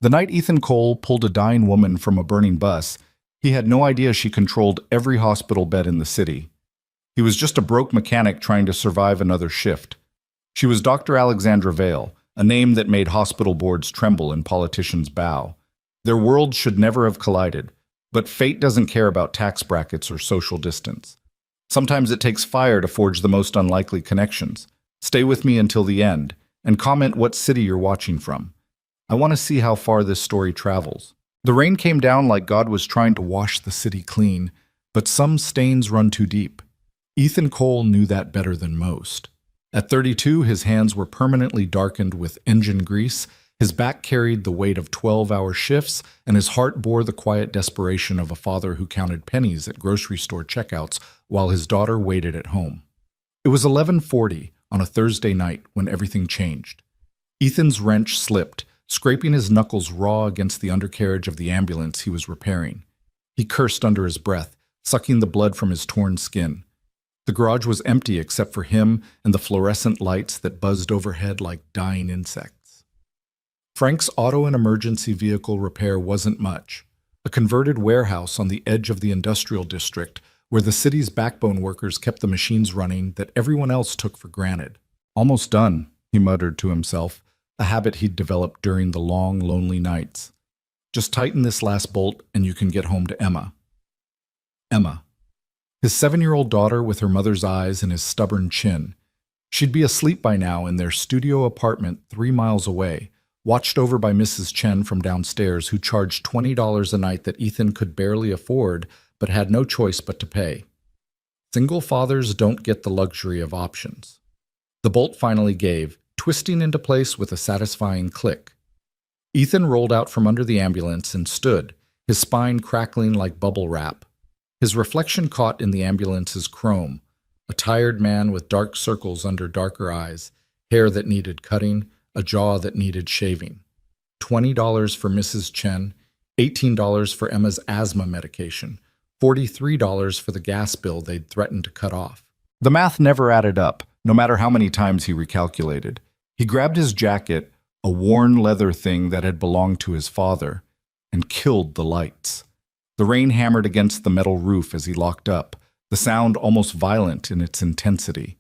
The night Ethan Cole pulled a dying woman from a burning bus, he had no idea she controlled every hospital bed in the city. He was just a broke mechanic trying to survive another shift. She was Dr. Alexandra Vale, a name that made hospital boards tremble and politicians bow. Their worlds should never have collided, but fate doesn't care about tax brackets or social distance. Sometimes it takes fire to forge the most unlikely connections. Stay with me until the end, and comment what city you're watching from. I want to see how far this story travels. The rain came down like God was trying to wash the city clean, but some stains run too deep. Ethan Cole knew that better than most. At 32, his hands were permanently darkened with engine grease, his back carried the weight of 12-hour shifts, and his heart bore the quiet desperation of a father who counted pennies at grocery store checkouts while his daughter waited at home. It was 11:40 on a Thursday night when everything changed. Ethan's wrench slipped, scraping his knuckles raw against the undercarriage of the ambulance he was repairing. He cursed under his breath, sucking the blood from his torn skin. The garage was empty except for him and the fluorescent lights that buzzed overhead like dying insects. Frank's auto and emergency vehicle repair wasn't much. A converted warehouse on the edge of the industrial district where the city's backbone workers kept the machines running that everyone else took for granted. Almost done, he muttered to himself, a habit he'd developed during the long, lonely nights. Just tighten this last bolt and you can get home to Emma. Emma. His 7-year-old daughter with her mother's eyes and his stubborn chin. She'd be asleep by now in their studio apartment 3 miles away, watched over by Mrs. Chen from downstairs who charged $20 a night that Ethan could barely afford but had no choice but to pay. Single fathers don't get the luxury of options. The bolt finally gave, twisting into place with a satisfying click. Ethan rolled out from under the ambulance and stood, his spine crackling like bubble wrap. His reflection caught in the ambulance's chrome, a tired man with dark circles under darker eyes, hair that needed cutting, a jaw that needed shaving. $20 for Mrs. Chen, $18 for Emma's asthma medication, $43 for the gas bill they'd threatened to cut off. The math never added up, no matter how many times he recalculated. He grabbed his jacket, a worn leather thing that had belonged to his father, and killed the lights. The rain hammered against the metal roof as he locked up, the sound almost violent in its intensity.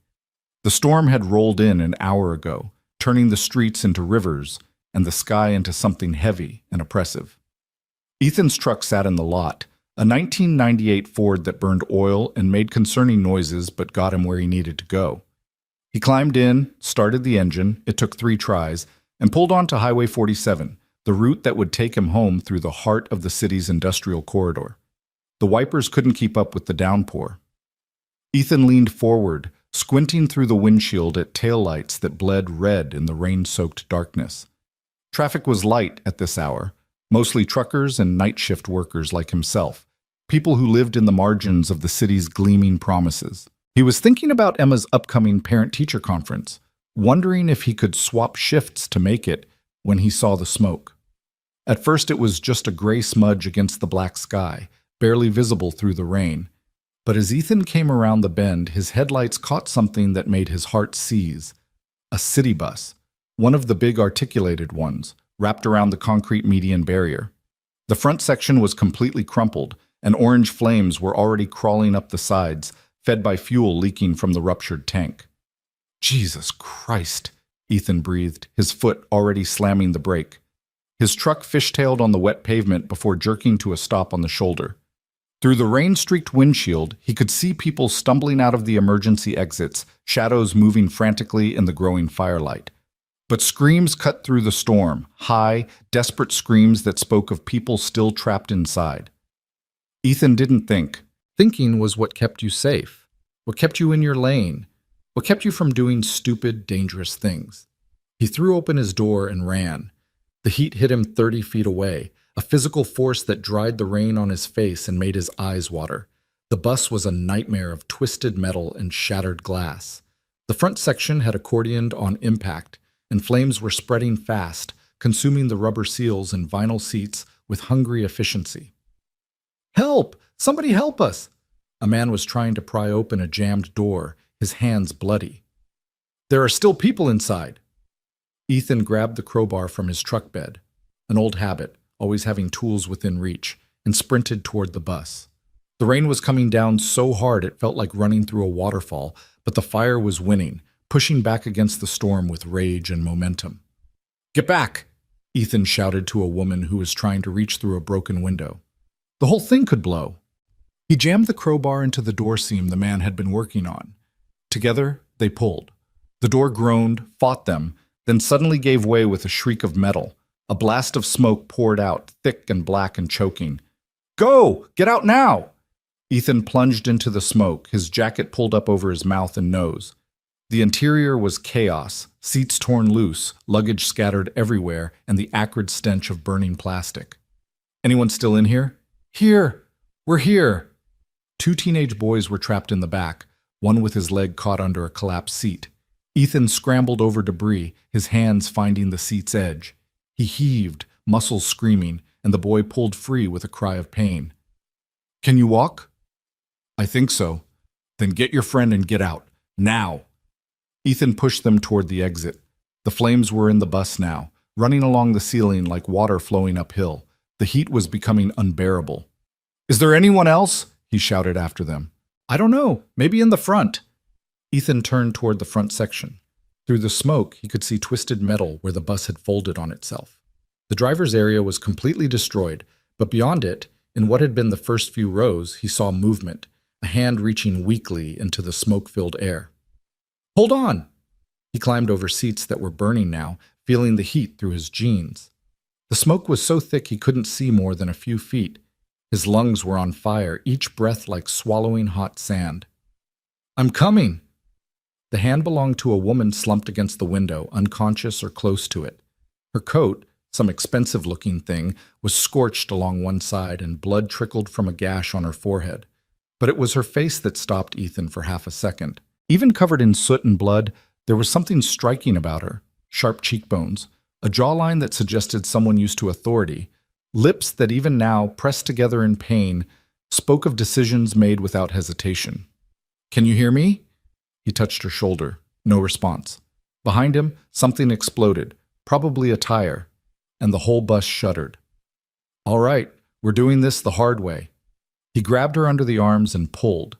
The storm had rolled in an hour ago, turning the streets into rivers and the sky into something heavy and oppressive. Ethan's truck sat in the lot, a 1998 Ford that burned oil and made concerning noises but got him where he needed to go. He climbed in, started the engine, it took 3 tries, and pulled onto Highway 47, the route that would take him home through the heart of the city's industrial corridor. The wipers couldn't keep up with the downpour. Ethan leaned forward, squinting through the windshield at taillights that bled red in the rain-soaked darkness. Traffic was light at this hour, mostly truckers and night shift workers like himself, people who lived in the margins of the city's gleaming promises. He was thinking about Emma's upcoming parent-teacher conference, wondering if he could swap shifts to make it when he saw the smoke. At first it was just a gray smudge against the black sky, barely visible through the rain. But as Ethan came around the bend, his headlights caught something that made his heart seize. A city bus, one of the big articulated ones, wrapped around the concrete median barrier. The front section was completely crumpled, and orange flames were already crawling up the sides, fed by fuel leaking from the ruptured tank. Jesus Christ, Ethan breathed, his foot already slamming the brake. His truck fishtailed on the wet pavement before jerking to a stop on the shoulder. Through the rain-streaked windshield, he could see people stumbling out of the emergency exits, shadows moving frantically in the growing firelight. But screams cut through the storm, high, desperate screams that spoke of people still trapped inside. Ethan didn't think. Thinking was what kept you safe, what kept you in your lane, what kept you from doing stupid, dangerous things. He threw open his door and ran. The heat hit him 30 feet away, a physical force that dried the rain on his face and made his eyes water. The bus was a nightmare of twisted metal and shattered glass. The front section had accordioned on impact, and flames were spreading fast, consuming the rubber seals and vinyl seats with hungry efficiency. "Help! Somebody help us!" A man was trying to pry open a jammed door, his hands bloody. "There are still people inside." Ethan grabbed the crowbar from his truck bed. an old habit, always having tools within reach, and sprinted toward the bus. The rain was coming down so hard it felt like running through a waterfall, but the fire was winning, pushing back against the storm with rage and momentum. "Get back!" Ethan shouted to a woman who was trying to reach through a broken window. The whole thing could blow. He jammed the crowbar into the door seam the man had been working on. Together, they pulled. The door groaned, fought them, then suddenly gave way with a shriek of metal. A blast of smoke poured out, thick and black and choking. "Go! Get out now!" Ethan plunged into the smoke, his jacket pulled up over his mouth and nose. The interior was chaos, seats torn loose, luggage scattered everywhere, and the acrid stench of burning plastic. "Anyone still in here?" "Here! We're here!" Two teenage boys were trapped in the back, one with his leg caught under a collapsed seat. Ethan scrambled over debris, his hands finding the seat's edge. He heaved, muscles screaming, and the boy pulled free with a cry of pain. "Can you walk?" "I think so." "Then get your friend and get out. Now!" Ethan pushed them toward the exit. The flames were in the bus now, running along the ceiling like water flowing uphill. The heat was becoming unbearable. "Is there anyone else?" he shouted after them. "I don't know. Maybe in the front." Ethan turned toward the front section. Through the smoke, he could see twisted metal where the bus had folded on itself. The driver's area was completely destroyed, but beyond it, in what had been the first few rows, he saw movement, a hand reaching weakly into the smoke-filled air. "Hold on!" He climbed over seats that were burning now, feeling the heat through his jeans. The smoke was so thick he couldn't see more than a few feet. His lungs were on fire, each breath like swallowing hot sand. "I'm coming!" The hand belonged to a woman slumped against the window, unconscious or close to it. Her coat, some expensive-looking thing, was scorched along one side and blood trickled from a gash on her forehead. But it was her face that stopped Ethan for half a second. Even covered in soot and blood, there was something striking about her. Sharp cheekbones, a jawline that suggested someone used to authority, lips that even now, pressed together in pain, spoke of decisions made without hesitation. "Can you hear me?" He touched her shoulder. No response. Behind him, something exploded, probably a tire, and the whole bus shuddered. "All right, we're doing this the hard way." He grabbed her under the arms and pulled.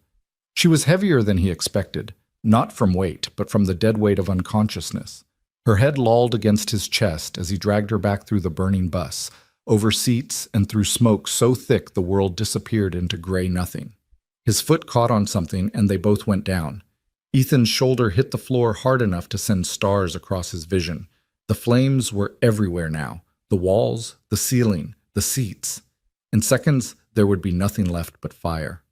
She was heavier than he expected, not from weight, but from the dead weight of unconsciousness. Her head lolled against his chest as he dragged her back through the burning bus, over seats and through smoke so thick the world disappeared into gray nothing. His foot caught on something and they both went down. Ethan's shoulder hit the floor hard enough to send stars across his vision. The flames were everywhere now. The walls, the ceiling, the seats. In seconds, there would be nothing left but fire.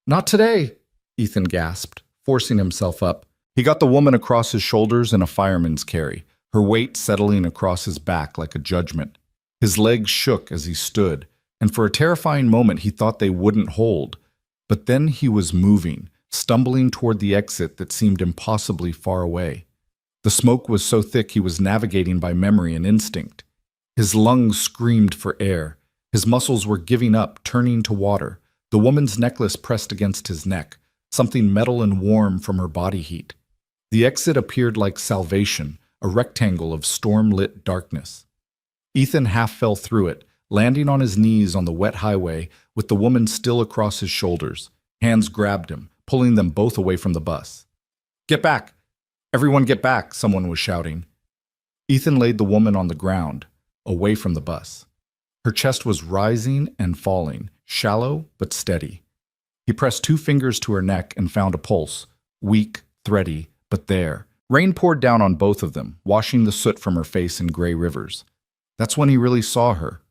"Not today!" Ethan gasped, forcing himself up. He got the woman across his shoulders in a fireman's carry, her weight settling across his back like a judgment. His legs shook as he stood, and for a terrifying moment he thought they wouldn't hold. But then he was moving, stumbling toward the exit that seemed impossibly far away. The smoke was so thick he was navigating by memory and instinct. His lungs screamed for air. His muscles were giving up, turning to water. The woman's necklace pressed against his neck, something metal and warm from her body heat. The exit appeared like salvation, a rectangle of storm-lit darkness. Ethan half fell through it, landing on his knees on the wet highway with the woman still across his shoulders. Hands grabbed him, pulling them both away from the bus. "Get back! Everyone get back!" someone was shouting. Ethan laid the woman on the ground, away from the bus. Her chest was rising and falling, shallow but steady. He pressed 2 fingers to her neck and found a pulse, weak, thready, but there. Rain poured down on both of them, washing the soot from her face in gray rivers. That's when he really saw her.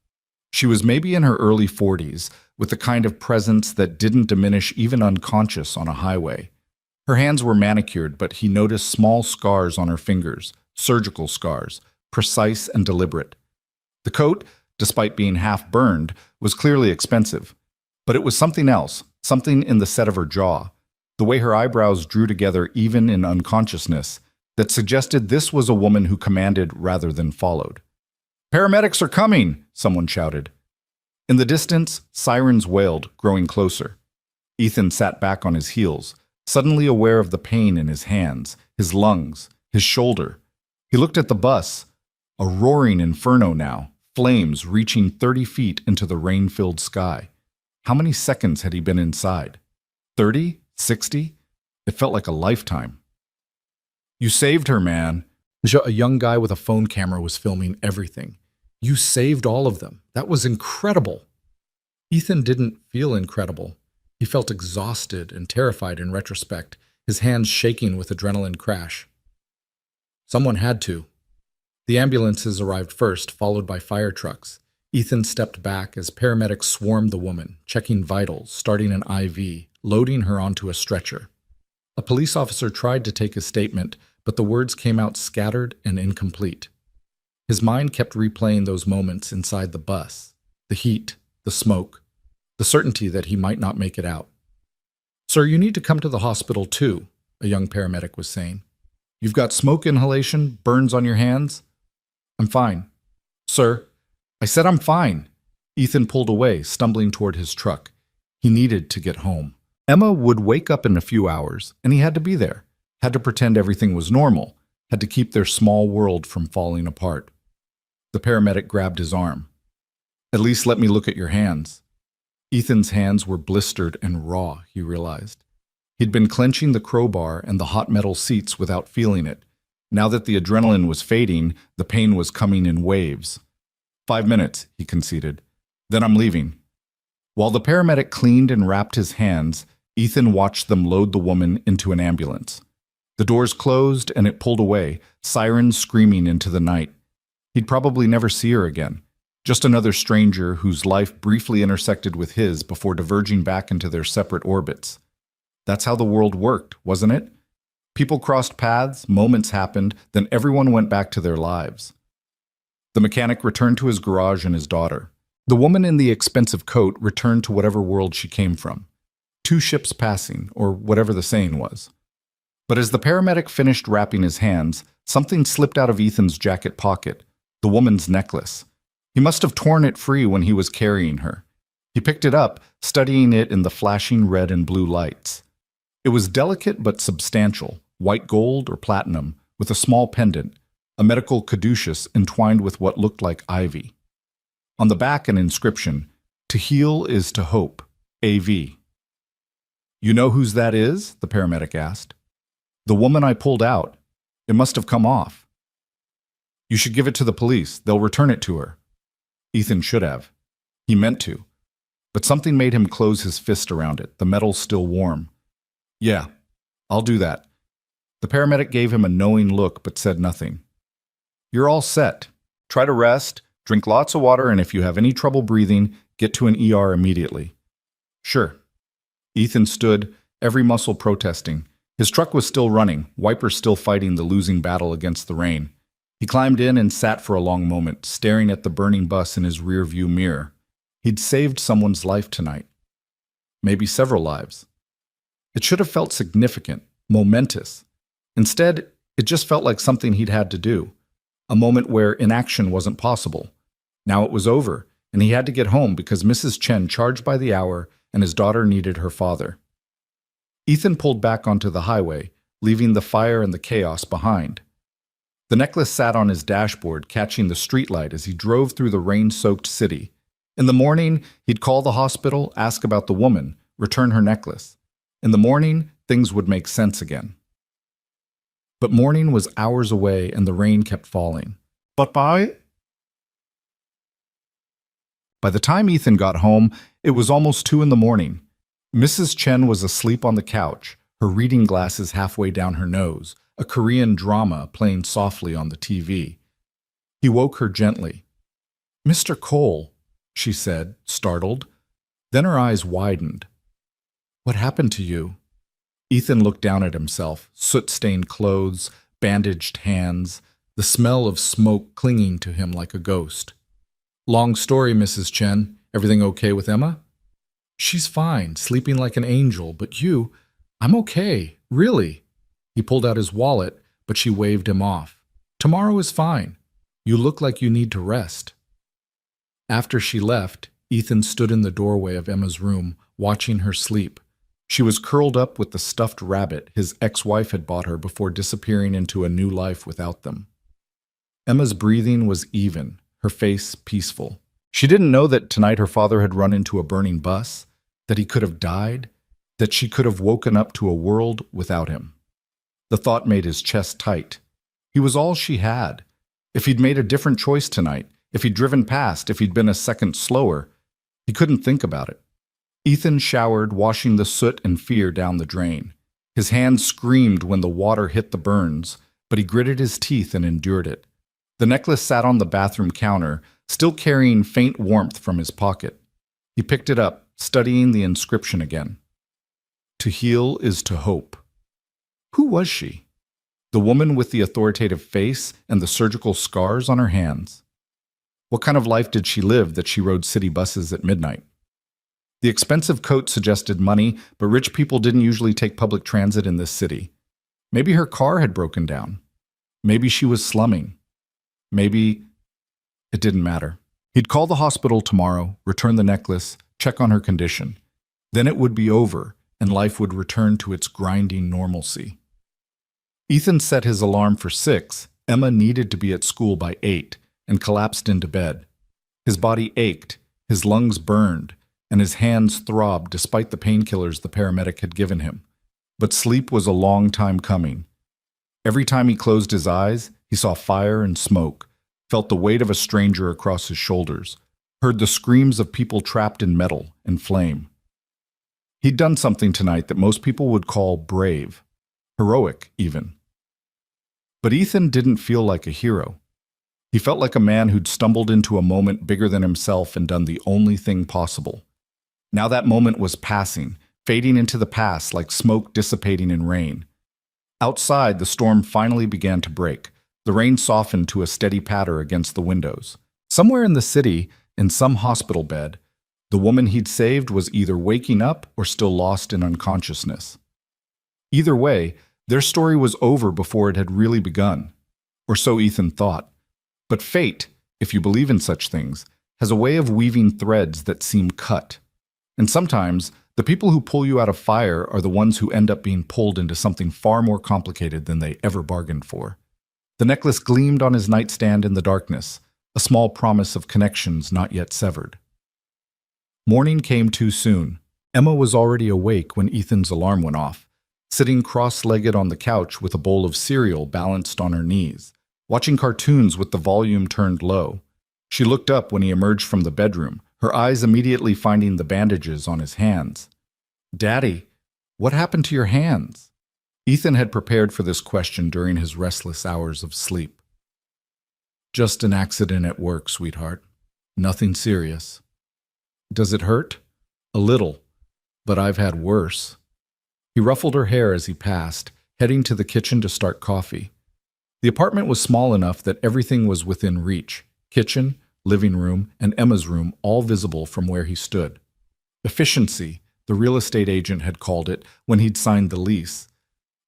She was maybe in her early 40s, with the kind of presence that didn't diminish even unconscious on a highway. Her hands were manicured, but he noticed small scars on her fingers, surgical scars, precise and deliberate. The coat, despite being half burned, was clearly expensive. But it was something else, something in the set of her jaw, the way her eyebrows drew together even in unconsciousness, that suggested this was a woman who commanded rather than followed. "Paramedics are coming!" someone shouted. In the distance, sirens wailed, growing closer. Ethan sat back on his heels, suddenly aware of the pain in his hands, his lungs, his shoulder. He looked at the bus, a roaring inferno now, flames reaching 30 feet into the rain-filled sky. How many seconds had he been inside? 30? 60? It felt like a lifetime. "You saved her, man." A young guy with a phone camera was filming everything. "You saved all of them. That was incredible." Ethan didn't feel incredible. He felt exhausted and terrified in retrospect, his hands shaking with adrenaline crash. Someone had to. The ambulances arrived first, followed by fire trucks. Ethan stepped back as paramedics swarmed the woman, checking vitals, starting an IV, loading her onto a stretcher. A police officer tried to take a statement, but the words came out scattered and incomplete. His mind kept replaying those moments inside the bus, the heat, the smoke, the certainty that he might not make it out. "Sir, you need to come to the hospital too," a young paramedic was saying. "You've got smoke inhalation, burns on your hands." "I'm fine." "Sir, I said I'm fine." Ethan pulled away, stumbling toward his truck. He needed to get home. Emma would wake up in a few hours, and he had to be there, had to pretend everything was normal, had to keep their small world from falling apart. The paramedic grabbed his arm. "At least let me look at your hands." Ethan's hands were blistered and raw, he realized. He'd been clenching the crowbar and the hot metal seats without feeling it. Now that the adrenaline was fading, the pain was coming in waves. 5 minutes, he conceded. "Then I'm leaving." While the paramedic cleaned and wrapped his hands, Ethan watched them load the woman into an ambulance. The doors closed and it pulled away, sirens screaming into the night. He'd probably never see her again. Just another stranger whose life briefly intersected with his before diverging back into their separate orbits. That's how the world worked, wasn't it? People crossed paths, moments happened, then everyone went back to their lives. The mechanic returned to his garage and his daughter. The woman in the expensive coat returned to whatever world she came from. 2 ships passing, or whatever the saying was. But as the paramedic finished wrapping his hands, something slipped out of Ethan's jacket pocket, the woman's necklace. He must have torn it free when he was carrying her. He picked it up, studying it in the flashing red and blue lights. It was delicate but substantial, white gold or platinum, with a small pendant, a medical caduceus entwined with what looked like ivy. On the back, an inscription, "To heal is to hope, AV." "You know whose that is?" the paramedic asked. "The woman I pulled out. It must have come off." "You should give it to the police. They'll return it to her." Ethan should have. He meant to. But something made him close his fist around it, the metal still warm. "Yeah, I'll do that." The paramedic gave him a knowing look but said nothing. "You're all set. Try to rest, drink lots of water, and if you have any trouble breathing, get to an ER immediately." "Sure." Ethan stood, every muscle protesting. His truck was still running, wipers still fighting the losing battle against the rain. He climbed in and sat for a long moment, staring at the burning bus in his rear-view mirror. He'd saved someone's life tonight. Maybe several lives. It should have felt significant, momentous. Instead, it just felt like something he'd had to do. A moment where inaction wasn't possible. Now it was over, and he had to get home because Mrs. Chen charged by the hour and his daughter needed her father. Ethan pulled back onto the highway, leaving the fire and the chaos behind. The necklace sat on his dashboard, catching the streetlight as he drove through the rain-soaked city. In the morning, he'd call the hospital, ask about the woman, return her necklace. In the morning, things would make sense again. But morning was hours away and the rain kept falling. By the time Ethan got home, it was almost 2 a.m. Mrs. Chen was asleep on the couch, her reading glasses halfway down her nose, a Korean drama playing softly on the TV. He woke her gently. "Mr. Cole," she said, startled. Then her eyes widened. "What happened to you?" Ethan looked down at himself, soot-stained clothes, bandaged hands, the smell of smoke clinging to him like a ghost. "Long story, Mrs. Chen. Everything okay with Emma?" "She's fine, sleeping like an angel, but you—" "I'm okay, really." He pulled out his wallet, but she waved him off. "Tomorrow is fine. You look like you need to rest." After she left, Ethan stood in the doorway of Emma's room, watching her sleep. She was curled up with the stuffed rabbit his ex-wife had bought her before disappearing into a new life without them. Emma's breathing was even, her face peaceful. She didn't know that tonight her father had run into a burning bus, that he could have died, that she could have woken up to a world without him. The thought made his chest tight. He was all she had. If he'd made a different choice tonight, if he'd driven past, if he'd been a second slower, he couldn't think about it. Ethan showered, washing the soot and fear down the drain. His hands screamed when the water hit the burns, but he gritted his teeth and endured it. The necklace sat on the bathroom counter, still carrying faint warmth from his pocket. He picked it up, studying the inscription again. To heal is to hope. Who was she? The woman with the authoritative face and the surgical scars on her hands. What kind of life did she live that she rode city buses at midnight? The expensive coat suggested money, but rich people didn't usually take public transit in this city. Maybe her car had broken down. Maybe she was slumming. Maybe it didn't matter. He'd call the hospital tomorrow, return the necklace, check on her condition. Then it would be over, and life would return to its grinding normalcy. Ethan set his alarm for 6. Emma needed to be at school by 8 and collapsed into bed. His body ached, his lungs burned, and his hands throbbed despite the painkillers the paramedic had given him. But sleep was a long time coming. Every time he closed his eyes, he saw fire and smoke, felt the weight of a stranger across his shoulders, heard the screams of people trapped in metal and flame. He'd done something tonight that most people would call brave, heroic even. But Ethan didn't feel like a hero. He felt like a man who'd stumbled into a moment bigger than himself and done the only thing possible. Now that moment was passing, fading into the past like smoke dissipating in rain. Outside, the storm finally began to break. The rain softened to a steady patter against the windows. Somewhere in the city, in some hospital bed, the woman he'd saved was either waking up or still lost in unconsciousness. Either way, their story was over before it had really begun. Or so Ethan thought. But fate, if you believe in such things, has a way of weaving threads that seem cut. And sometimes, the people who pull you out of fire are the ones who end up being pulled into something far more complicated than they ever bargained for. The necklace gleamed on his nightstand in the darkness, a small promise of connections not yet severed. Morning came too soon. Emma was already awake when Ethan's alarm went off, sitting cross-legged on the couch with a bowl of cereal balanced on her knees, watching cartoons with the volume turned low. She looked up when he emerged from the bedroom, her eyes immediately finding the bandages on his hands. "Daddy, what happened to your hands?" Ethan had prepared for this question during his restless hours of sleep. "Just an accident at work, sweetheart. Nothing serious." "Does it hurt?" "A little, but I've had worse." He ruffled her hair as he passed, heading to the kitchen to start coffee. The apartment was small enough that everything was within reach: kitchen, living room, and Emma's room, all visible from where he stood. Efficiency, the real estate agent had called it when he'd signed the lease.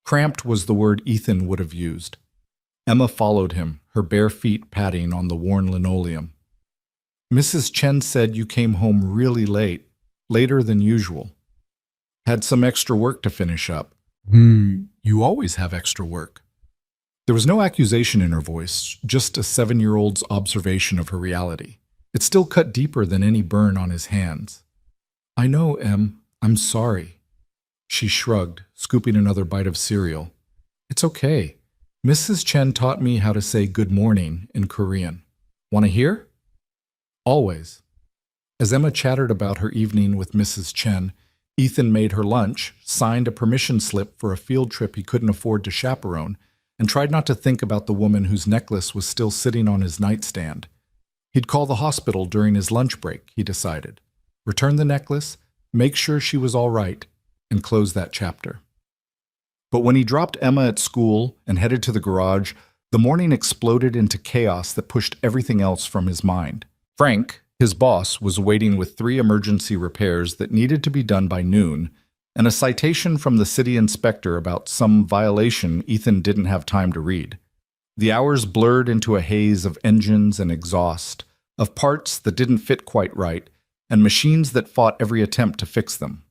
Cramped was the word Ethan would have used. Emma followed him, her bare feet padding on the worn linoleum. "Mrs. Chen said you came home really late, later than usual." "Had some extra work to finish up." You always have extra work." There was no accusation in her voice, just a 7-year-old's observation of her reality. It still cut deeper than any burn on his hands. "I know, Em. I'm sorry." She shrugged, scooping another bite of cereal. "It's okay. Mrs. Chen taught me how to say good morning in Korean. Want to hear?" "Always." As Emma chattered about her evening with Mrs. Chen, Ethan made her lunch, signed a permission slip for a field trip he couldn't afford to chaperone, and tried not to think about the woman whose necklace was still sitting on his nightstand. He'd call the hospital during his lunch break, he decided. Return the necklace, make sure she was all right, and close that chapter. But when he dropped Emma at school and headed to the garage, the morning exploded into chaos that pushed everything else from his mind. Frank, his boss, was waiting with 3 emergency repairs that needed to be done by noon, and a citation from the city inspector about some violation Ethan didn't have time to read. The hours blurred into a haze of engines and exhaust, of parts that didn't fit quite right, and machines that fought every attempt to fix them.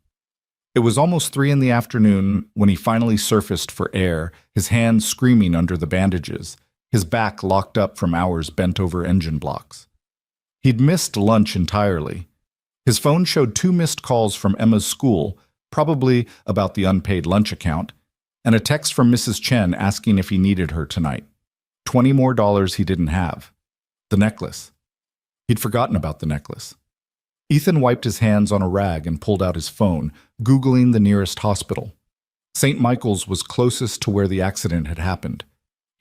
It was almost 3 in the afternoon when he finally surfaced for air, his hands screaming under the bandages, his back locked up from hours bent over engine blocks. He'd missed lunch entirely. His phone showed 2 missed calls from Emma's school, probably about the unpaid lunch account, and a text from Mrs. Chen asking if he needed her tonight. $20 more he didn't have. The necklace. He'd forgotten about the necklace. Ethan wiped his hands on a rag and pulled out his phone, Googling the nearest hospital. St. Michael's was closest to where the accident had happened.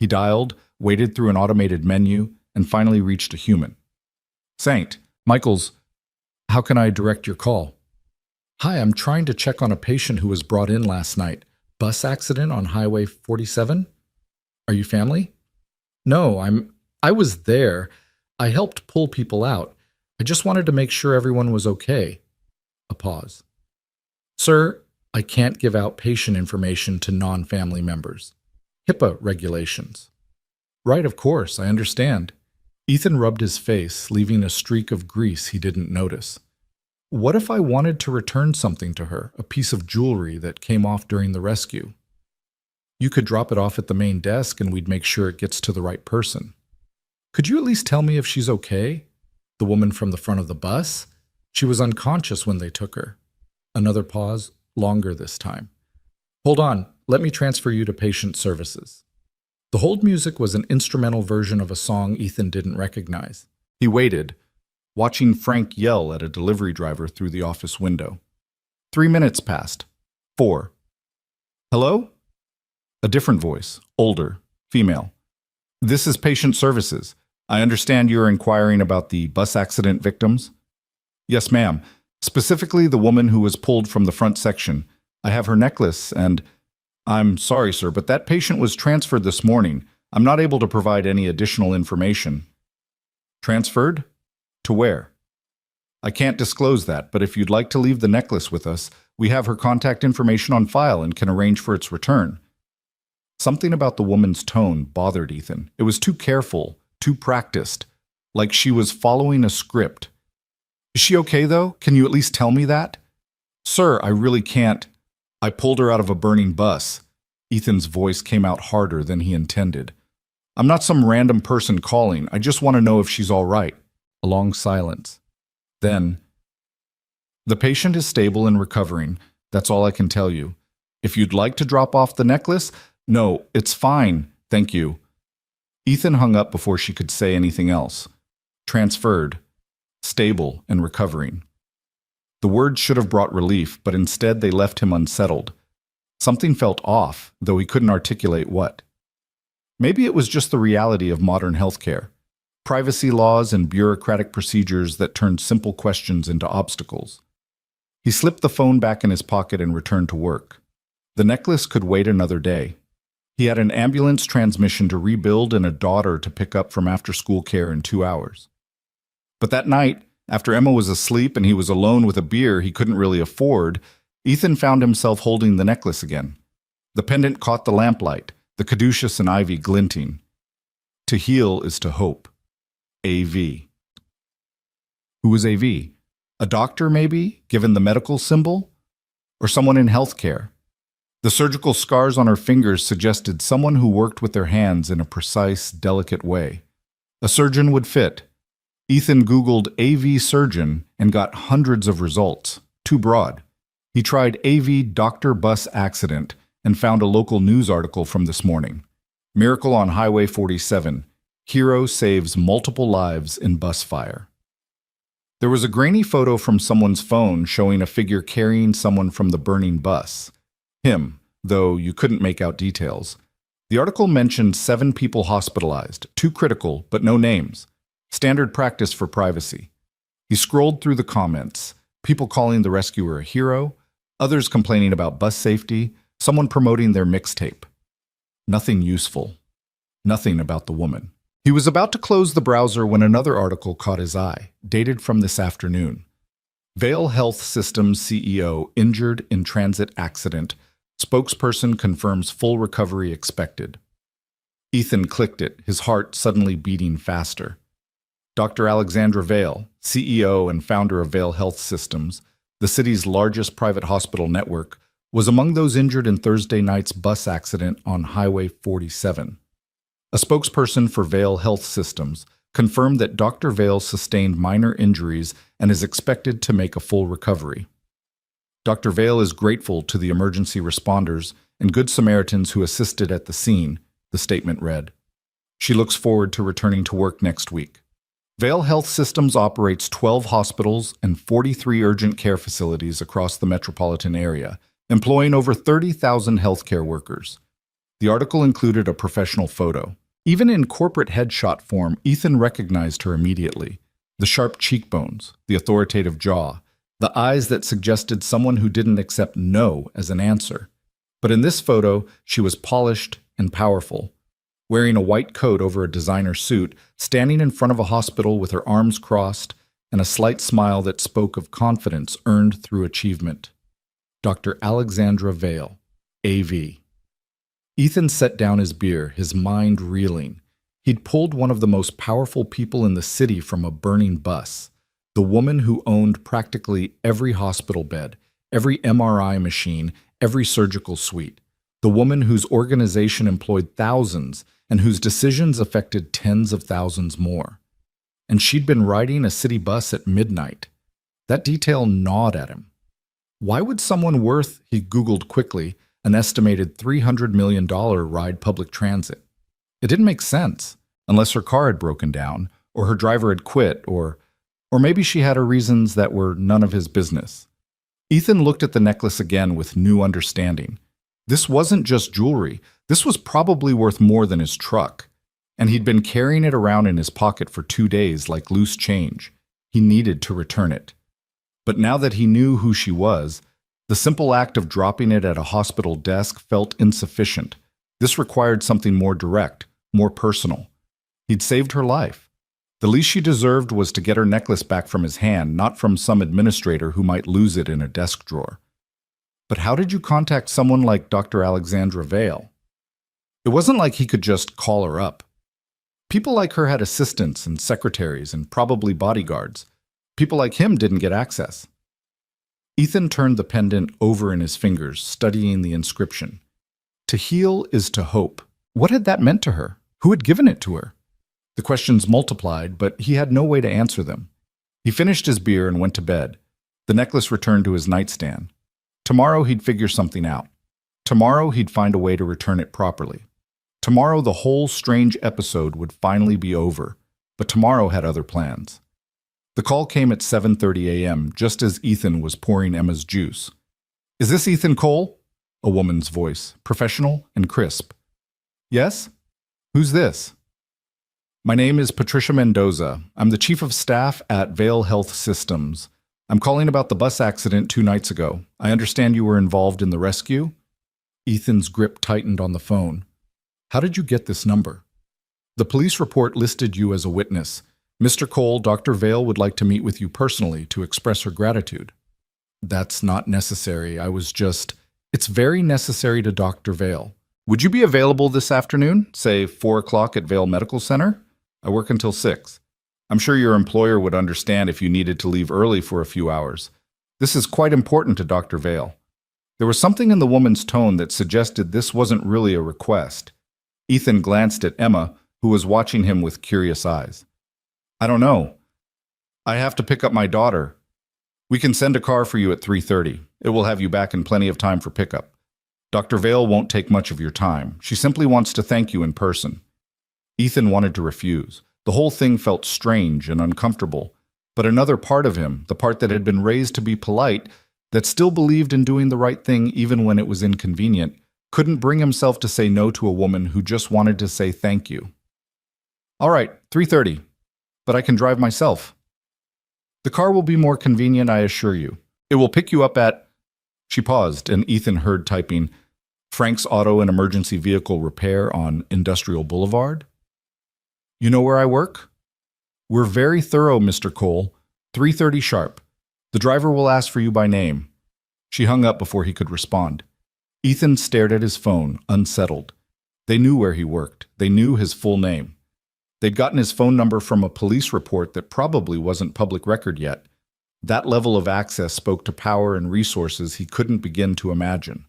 He dialed, waded through an automated menu, and finally reached a human. St. Michael's, how can I direct your call? Hi, I'm trying to check on a patient who was brought in last night. Bus accident on Highway 47? Are you family? No, I was there. I helped pull people out. I just wanted to make sure everyone was okay. A pause. Sir, I can't give out patient information to non-family members. HIPAA regulations. Right, of course, I understand. Ethan rubbed his face, leaving a streak of grease he didn't notice. What if I wanted to return something to her, a piece of jewelry that came off during the rescue? You could drop it off at the main desk and we'd make sure it gets to the right person. Could you at least tell me if she's okay? The woman from the front of the bus? She was unconscious when they took her. Another pause, longer this time. Hold on, let me transfer you to patient services. The hold music was an instrumental version of a song Ethan didn't recognize. He waited, watching Frank yell at a delivery driver through the office window. 3 minutes passed. 4. Hello? A different voice, older, female. This is patient services. I understand you're inquiring about the bus accident victims? Yes, ma'am. Specifically the woman who was pulled from the front section. I have her necklace and... I'm sorry, sir, but that patient was transferred this morning. I'm not able to provide any additional information. Transferred? To where? I can't disclose that, but if you'd like to leave the necklace with us, we have her contact information on file and can arrange for its return. Something about the woman's tone bothered Ethan. It was too careful, too practiced, like she was following a script. Is she okay, though? Can you at least tell me that? Sir, I really can't. I pulled her out of a burning bus. Ethan's voice came out harder than he intended. I'm not some random person calling. I just want to know if she's all right. A long silence. Then, the patient is stable and recovering. That's all I can tell you. If you'd like to drop off the necklace, no, it's fine. Thank you. Ethan hung up before she could say anything else. Transferred. Stable and recovering. The words should have brought relief, but instead they left him unsettled. Something felt off, though he couldn't articulate what. Maybe it was just the reality of modern healthcare. Privacy laws and bureaucratic procedures that turned simple questions into obstacles. He slipped the phone back in his pocket and returned to work. The necklace could wait another day. He had an ambulance transmission to rebuild and a daughter to pick up from after-school care in 2 hours. But that night, after Emma was asleep and he was alone with a beer he couldn't really afford, Ethan found himself holding the necklace again. The pendant caught the lamplight, the caduceus and ivy glinting. To heal is to hope. A.V. Who was A.V.? A doctor, maybe, given the medical symbol? Or someone in healthcare? The surgical scars on her fingers suggested someone who worked with their hands in a precise, delicate way. A surgeon would fit. Ethan Googled AV surgeon and got hundreds of results. Too broad. He tried AV doctor bus accident and found a local news article from this morning. Miracle on Highway 47. Hero saves multiple lives in bus fire. There was a grainy photo from someone's phone showing a figure carrying someone from the burning bus. Him, though you couldn't make out details. The article mentioned 7 people hospitalized, 2 critical, but no names. Standard practice for privacy. He scrolled through the comments, people calling the rescuer a hero, others complaining about bus safety, someone promoting their mixtape. Nothing useful. Nothing about the woman. He was about to close the browser when another article caught his eye, dated from this afternoon. Vale Health Systems CEO injured in transit accident. Spokesperson confirms full recovery expected. Ethan clicked it, his heart suddenly beating faster. Dr. Alexandra Vale, CEO and founder of Vale Health Systems, the city's largest private hospital network, was among those injured in Thursday night's bus accident on Highway 47. A spokesperson for Vale Health Systems confirmed that Dr. Vale sustained minor injuries and is expected to make a full recovery. Dr. Vale is grateful to the emergency responders and Good Samaritans who assisted at the scene, the statement read. She looks forward to returning to work next week. Vale Health Systems operates 12 hospitals and 43 urgent care facilities across the metropolitan area, employing over 30,000 healthcare workers. The article included a professional photo. Even in corporate headshot form, Ethan recognized her immediately. The sharp cheekbones, the authoritative jaw, the eyes that suggested someone who didn't accept no as an answer. But in this photo, she was polished and powerful, wearing a white coat over a designer suit, standing in front of a hospital with her arms crossed and a slight smile that spoke of confidence earned through achievement. Dr. Alexandra Vale, A.V. Ethan set down his beer, his mind reeling. He'd pulled one of the most powerful people in the city from a burning bus, the woman who owned practically every hospital bed, every MRI machine, every surgical suite, the woman whose organization employed thousands and whose decisions affected tens of thousands more. And she'd been riding a city bus at midnight. That detail gnawed at him. Why would someone worth, he Googled quickly, an estimated $300 million ride public transit? It didn't make sense, unless her car had broken down, or her driver had quit, or maybe she had her reasons that were none of his business. Ethan looked at the necklace again with new understanding. This wasn't just jewelry. This was probably worth more than his truck. And he'd been carrying it around in his pocket for 2 days like loose change. He needed to return it. But now that he knew who she was, the simple act of dropping it at a hospital desk felt insufficient. This required something more direct, more personal. He'd saved her life. The least she deserved was to get her necklace back from his hand, not from some administrator who might lose it in a desk drawer. But how did you contact someone like Dr. Alexandra Vale? It wasn't like he could just call her up. People like her had assistants and secretaries and probably bodyguards. People like him didn't get access. Ethan turned the pendant over in his fingers, studying the inscription. To heal is to hope. What had that meant to her? Who had given it to her? The questions multiplied, but he had no way to answer them. He finished his beer and went to bed. The necklace returned to his nightstand. Tomorrow he'd figure something out. Tomorrow he'd find a way to return it properly. Tomorrow the whole strange episode would finally be over, but tomorrow had other plans. The call came at 7:30 a.m., just as Ethan was pouring Emma's juice. "Is this Ethan Cole?" A woman's voice, professional and crisp. "Yes? Who's this?" "My name is Patricia Mendoza. I'm the chief of staff at Vale Health Systems. I'm calling about the bus accident 2 nights ago. I understand you were involved in the rescue?" Ethan's grip tightened on the phone. "How did you get this number?" "The police report listed you as a witness. Mr. Cole, Dr. Vale would like to meet with you personally to express her gratitude." "That's not necessary. It's very necessary to Dr. Vale. Would you be available this afternoon, say 4 o'clock at Vale Medical Center? I work until 6. I'm sure your employer would understand if you needed to leave early for a few hours. This is quite important to Dr. Vale." There was something in the woman's tone that suggested this wasn't really a request. Ethan glanced at Emma, who was watching him with curious eyes. "I don't know. I have to pick up my daughter. We can send a car for you at 3:30. It will have you back in plenty of time for pickup. Dr. Vale won't take much of your time. She simply wants to thank you in person." Ethan wanted to refuse. The whole thing felt strange and uncomfortable. But another part of him, the part that had been raised to be polite, that still believed in doing the right thing even when it was inconvenient, couldn't bring himself to say no to a woman who just wanted to say thank you. "All right, 3:30. But I can drive myself." "The car will be more convenient, I assure you. It will pick you up at—" She paused, and Ethan heard typing, "Frank's Auto and Emergency Vehicle Repair on Industrial Boulevard." "You know where I work?" "We're very thorough, Mr. Cole. 3:30 sharp. The driver will ask for you by name." She hung up before he could respond. Ethan stared at his phone, unsettled. They knew where he worked. They knew his full name. They'd gotten his phone number from a police report that probably wasn't public record yet. That level of access spoke to power and resources he couldn't begin to imagine.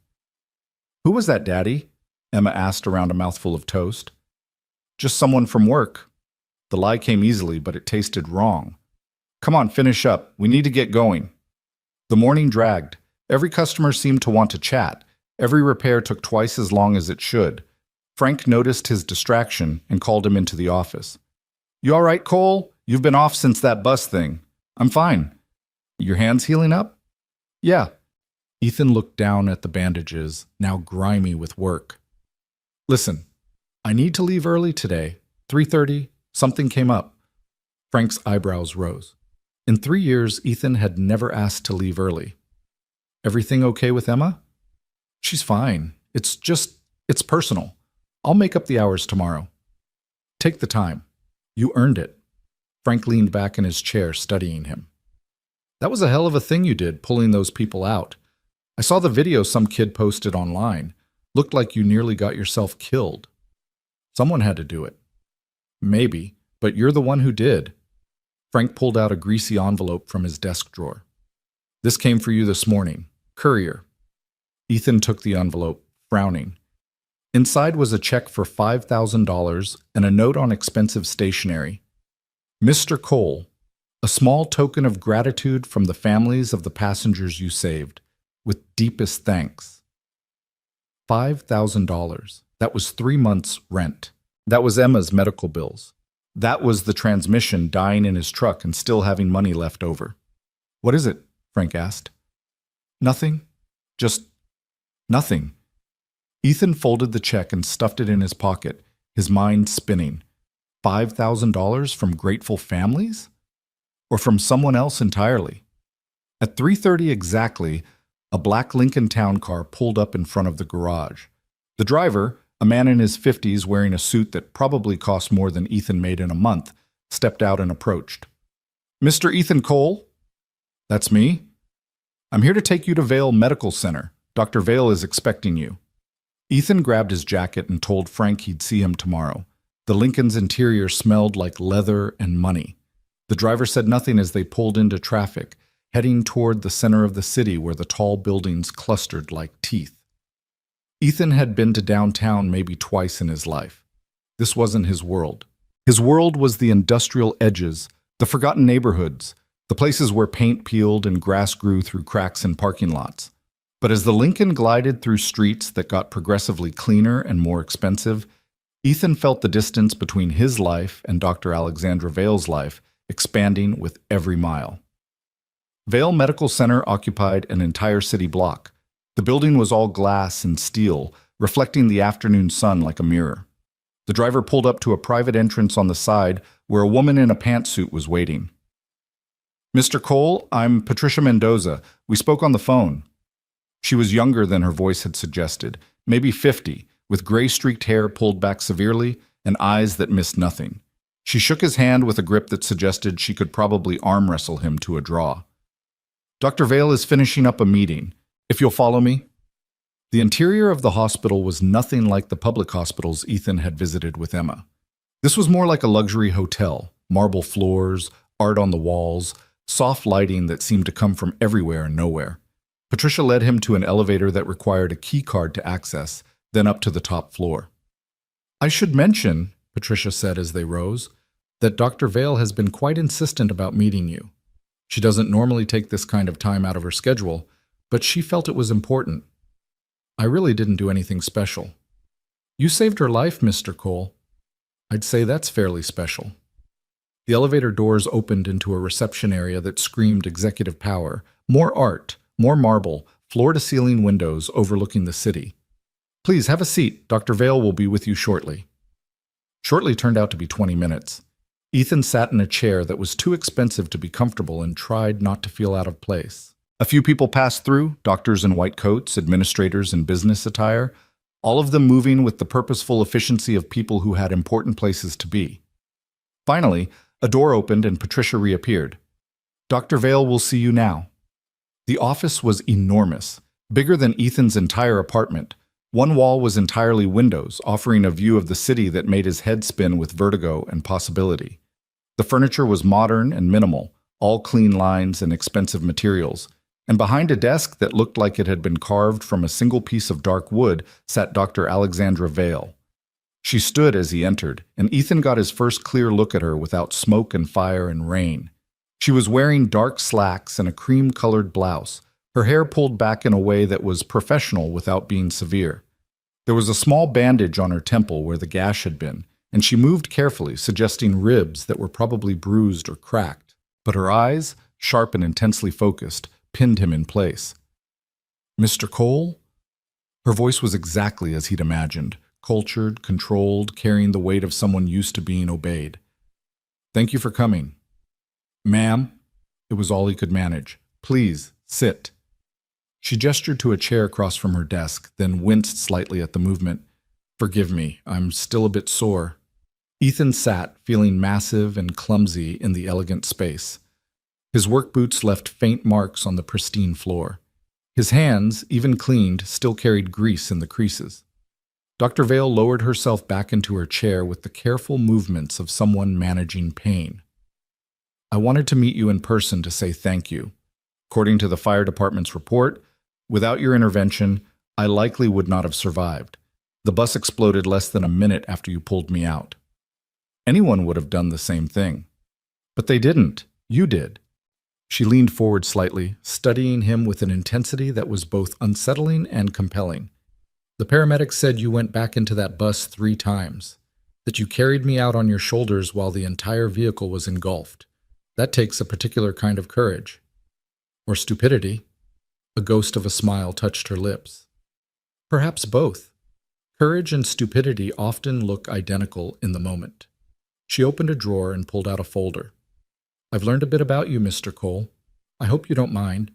"Who was that, Daddy?" Emma asked around a mouthful of toast. "Just someone from work." The lie came easily, but it tasted wrong. Come on, finish up. We need to get going. The morning dragged. Every customer seemed to want to chat. Every repair took twice as long as it should. Frank noticed his distraction and called him into the office. You all right, Cole? You've been off since that bus thing. I'm fine. Your hands healing up? Yeah. Ethan looked down at the bandages, now grimy with work. Listen, I need to leave early today. 3:30. Something came up. Frank's eyebrows rose. In 3 years, Ethan had never asked to leave early. Everything okay with Emma? She's fine. It's personal. I'll make up the hours tomorrow. Take the time. You earned it. Frank leaned back in his chair, studying him. That was a hell of a thing you did, pulling those people out. I saw the video some kid posted online. Looked like you nearly got yourself killed. Someone had to do it. Maybe, but you're the one who did. Frank pulled out a greasy envelope from his desk drawer. This came for you this morning. Courier. Ethan took the envelope, frowning. Inside was a check for $5,000 and a note on expensive stationery. Mr. Cole, a small token of gratitude from the families of the passengers you saved, with deepest thanks. $5,000. That was 3 months' rent. That was Emma's medical bills. That was the transmission dying in his truck and still having money left over. What is it? Frank asked. Nothing. Just nothing. Ethan folded the check and stuffed it in his pocket, his mind spinning. $5,000 from grateful families? Or from someone else entirely? At 3:30 exactly, a black Lincoln Town car pulled up in front of the garage. The driver, a man in his 50s wearing a suit that probably cost more than Ethan made in a month, stepped out and approached. Mr. Ethan Cole? That's me. I'm here to take you to Vale Medical Center. Dr. Vale is expecting you. Ethan grabbed his jacket and told Frank he'd see him tomorrow. The Lincoln's interior smelled like leather and money. The driver said nothing as they pulled into traffic, heading toward the center of the city where the tall buildings clustered like teeth. Ethan had been to downtown maybe twice in his life. This wasn't his world. His world was the industrial edges, the forgotten neighborhoods, the places where paint peeled and grass grew through cracks in parking lots. But as the Lincoln glided through streets that got progressively cleaner and more expensive, Ethan felt the distance between his life and Dr. Alexandra Vale's life expanding with every mile. Vale Medical Center occupied an entire city block. The building was all glass and steel, reflecting the afternoon sun like a mirror. The driver pulled up to a private entrance on the side where a woman in a pantsuit was waiting. Mr. Cole, I'm Patricia Mendoza. We spoke on the phone. She was younger than her voice had suggested, maybe 50, with gray-streaked hair pulled back severely and eyes that missed nothing. She shook his hand with a grip that suggested she could probably arm wrestle him to a draw. Dr. Vale is finishing up a meeting. If you'll follow me. The interior of the hospital was nothing like the public hospitals Ethan had visited with Emma. This was more like a luxury hotel, marble floors, art on the walls, soft lighting that seemed to come from everywhere and nowhere. Patricia led him to an elevator that required a key card to access, then up to the top floor. I should mention, Patricia said as they rose, that Dr. Vale has been quite insistent about meeting you. She doesn't normally take this kind of time out of her schedule, but she felt it was important. I really didn't do anything special. You saved her life, Mr. Cole. I'd say that's fairly special. The elevator doors opened into a reception area that screamed executive power, more art, more marble, floor-to-ceiling windows overlooking the city. Please have a seat. Dr. Vale will be with you shortly. Shortly turned out to be 20 minutes. Ethan sat in a chair that was too expensive to be comfortable and tried not to feel out of place. A few people passed through, doctors in white coats, administrators in business attire, all of them moving with the purposeful efficiency of people who had important places to be. Finally, a door opened and Patricia reappeared. Dr. Vale will see you now. The office was enormous, bigger than Ethan's entire apartment. One wall was entirely windows, offering a view of the city that made his head spin with vertigo and possibility. The furniture was modern and minimal, all clean lines and expensive materials, and behind a desk that looked like it had been carved from a single piece of dark wood sat Dr. Alexandra Vale. She stood as he entered, and Ethan got his first clear look at her without smoke and fire and rain. She was wearing dark slacks and a cream-colored blouse, her hair pulled back in a way that was professional without being severe. There was a small bandage on her temple where the gash had been, and she moved carefully, suggesting ribs that were probably bruised or cracked. But her eyes, sharp and intensely focused, pinned him in place. "Mr. Cole?" Her voice was exactly as he'd imagined, cultured, controlled, carrying the weight of someone used to being obeyed. "Thank you for coming." "Ma'am," it was all he could manage. "Please, sit." She gestured to a chair across from her desk, then winced slightly at the movement. "Forgive me, I'm still a bit sore." Ethan sat, feeling massive and clumsy in the elegant space. His work boots left faint marks on the pristine floor. His hands, even cleaned, still carried grease in the creases. Dr. Vale lowered herself back into her chair with the careful movements of someone managing pain. "I wanted to meet you in person to say thank you. According to the fire department's report, without your intervention, I likely would not have survived. The bus exploded less than a minute after you pulled me out. Anyone would have done the same thing. But they didn't. You did." She leaned forward slightly, studying him with an intensity that was both unsettling and compelling. "The paramedics said you went back into that bus 3 times, that you carried me out on your shoulders while the entire vehicle was engulfed. That takes a particular kind of courage. Or stupidity." A ghost of a smile touched her lips. "Perhaps both. Courage and stupidity often look identical in the moment." She opened a drawer and pulled out a folder. "I've learned a bit about you, Mr. Cole. I hope you don't mind.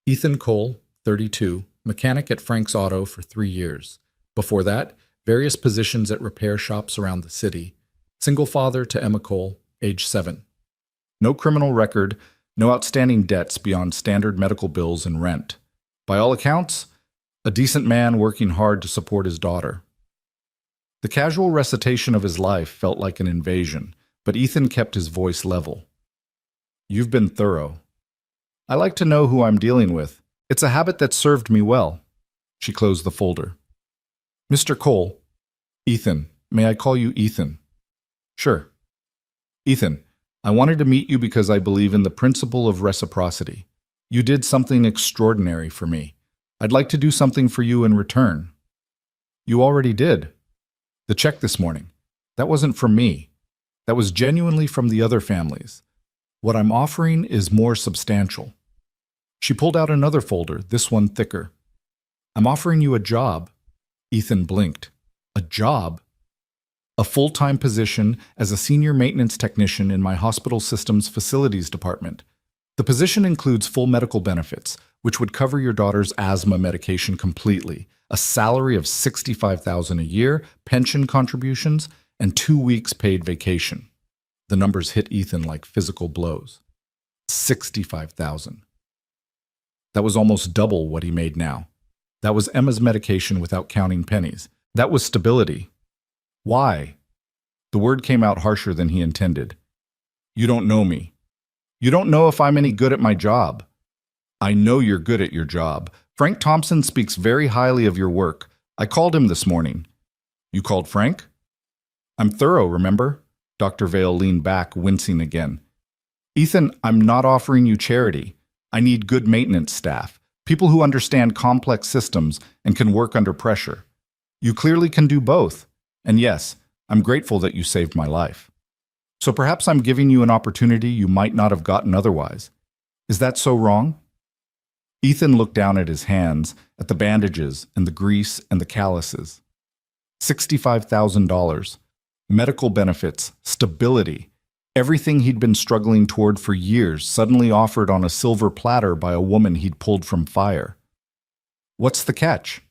Ethan Cole, 32, mechanic at Frank's Auto for 3 years. Before that, various positions at repair shops around the city. Single father to Emma Cole, age 7. No criminal record, no outstanding debts beyond standard medical bills and rent. By all accounts, a decent man working hard to support his daughter." The casual recitation of his life felt like an invasion, but Ethan kept his voice level. "You've been thorough. I like to know who I'm dealing with. It's a habit that served me well." She closed the folder. "Mr. Cole." "Ethan. May I call you Ethan?" "Sure." "Ethan, I wanted to meet you because I believe in the principle of reciprocity. You did something extraordinary for me. I'd like to do something for you in return." "You already did. The check this morning. That wasn't from me. That was genuinely from the other families. What I'm offering is more substantial." She pulled out another folder, this one thicker. "I'm offering you a job." Ethan blinked. "A job?" "A full-time position as a senior maintenance technician in my hospital systems facilities department. The position includes full medical benefits, which would cover your daughter's asthma medication completely, a salary of $65,000 a year, pension contributions, and 2 weeks paid vacation." The numbers hit Ethan like physical blows. 65,000. That was almost double what he made now. That was Emma's medication without counting pennies. That was stability. "Why?" The word came out harsher than he intended. "You don't know me. You don't know if I'm any good at my job." "I know you're good at your job. Frank Thompson speaks very highly of your work. I called him this morning." "You called Frank?" "I'm thorough, remember?" Dr. Vale leaned back, wincing again. "Ethan, I'm not offering you charity. I need good maintenance staff, people who understand complex systems and can work under pressure. You clearly can do both. And yes, I'm grateful that you saved my life. So perhaps I'm giving you an opportunity you might not have gotten otherwise. Is that so wrong?" Ethan looked down at his hands, at the bandages and the grease and the calluses. $65,000. Medical benefits, stability, everything he'd been struggling toward for years suddenly offered on a silver platter by a woman he'd pulled from fire. What's the catch?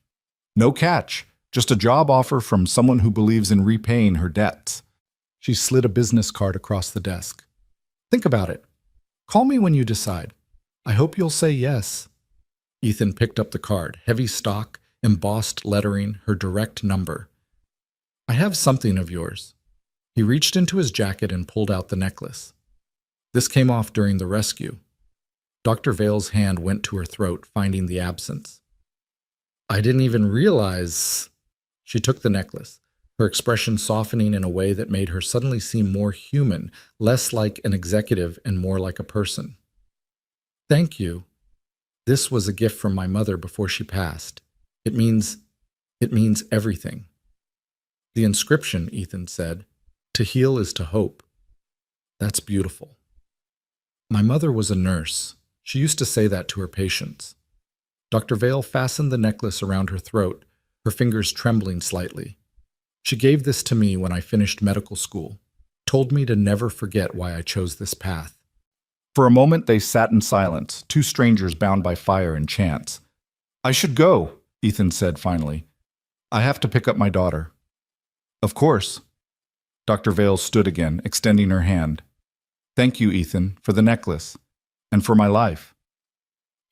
No catch, just a job offer from someone who believes in repaying her debts. She slid a business card across the desk. "Think about it. Call me when you decide. I hope you'll say yes." Ethan picked up the card, heavy stock, embossed lettering, her direct number. "I have something of yours." He reached into his jacket and pulled out the necklace. "This came off during the rescue." Dr. Vale's hand went to her throat, finding the absence. "I didn't even realize." She took the necklace. her expression softening in a way that made her suddenly seem more human, less like an executive and more like a person. "Thank you. This was a gift from my mother before she passed. It means everything." "The inscription," Ethan said, "to heal is to hope." "That's beautiful." "My mother was a nurse. She used to say that to her patients." Dr. Vale fastened the necklace around her throat, her fingers trembling slightly. "She gave this to me when I finished medical school, told me to never forget why I chose this path." For a moment they sat in silence, two strangers bound by fire and chance. "I should go," Ethan said finally. "I have to pick up my daughter." "Of course." Dr. Vale stood again, extending her hand. "Thank you, Ethan, for the necklace, and for my life."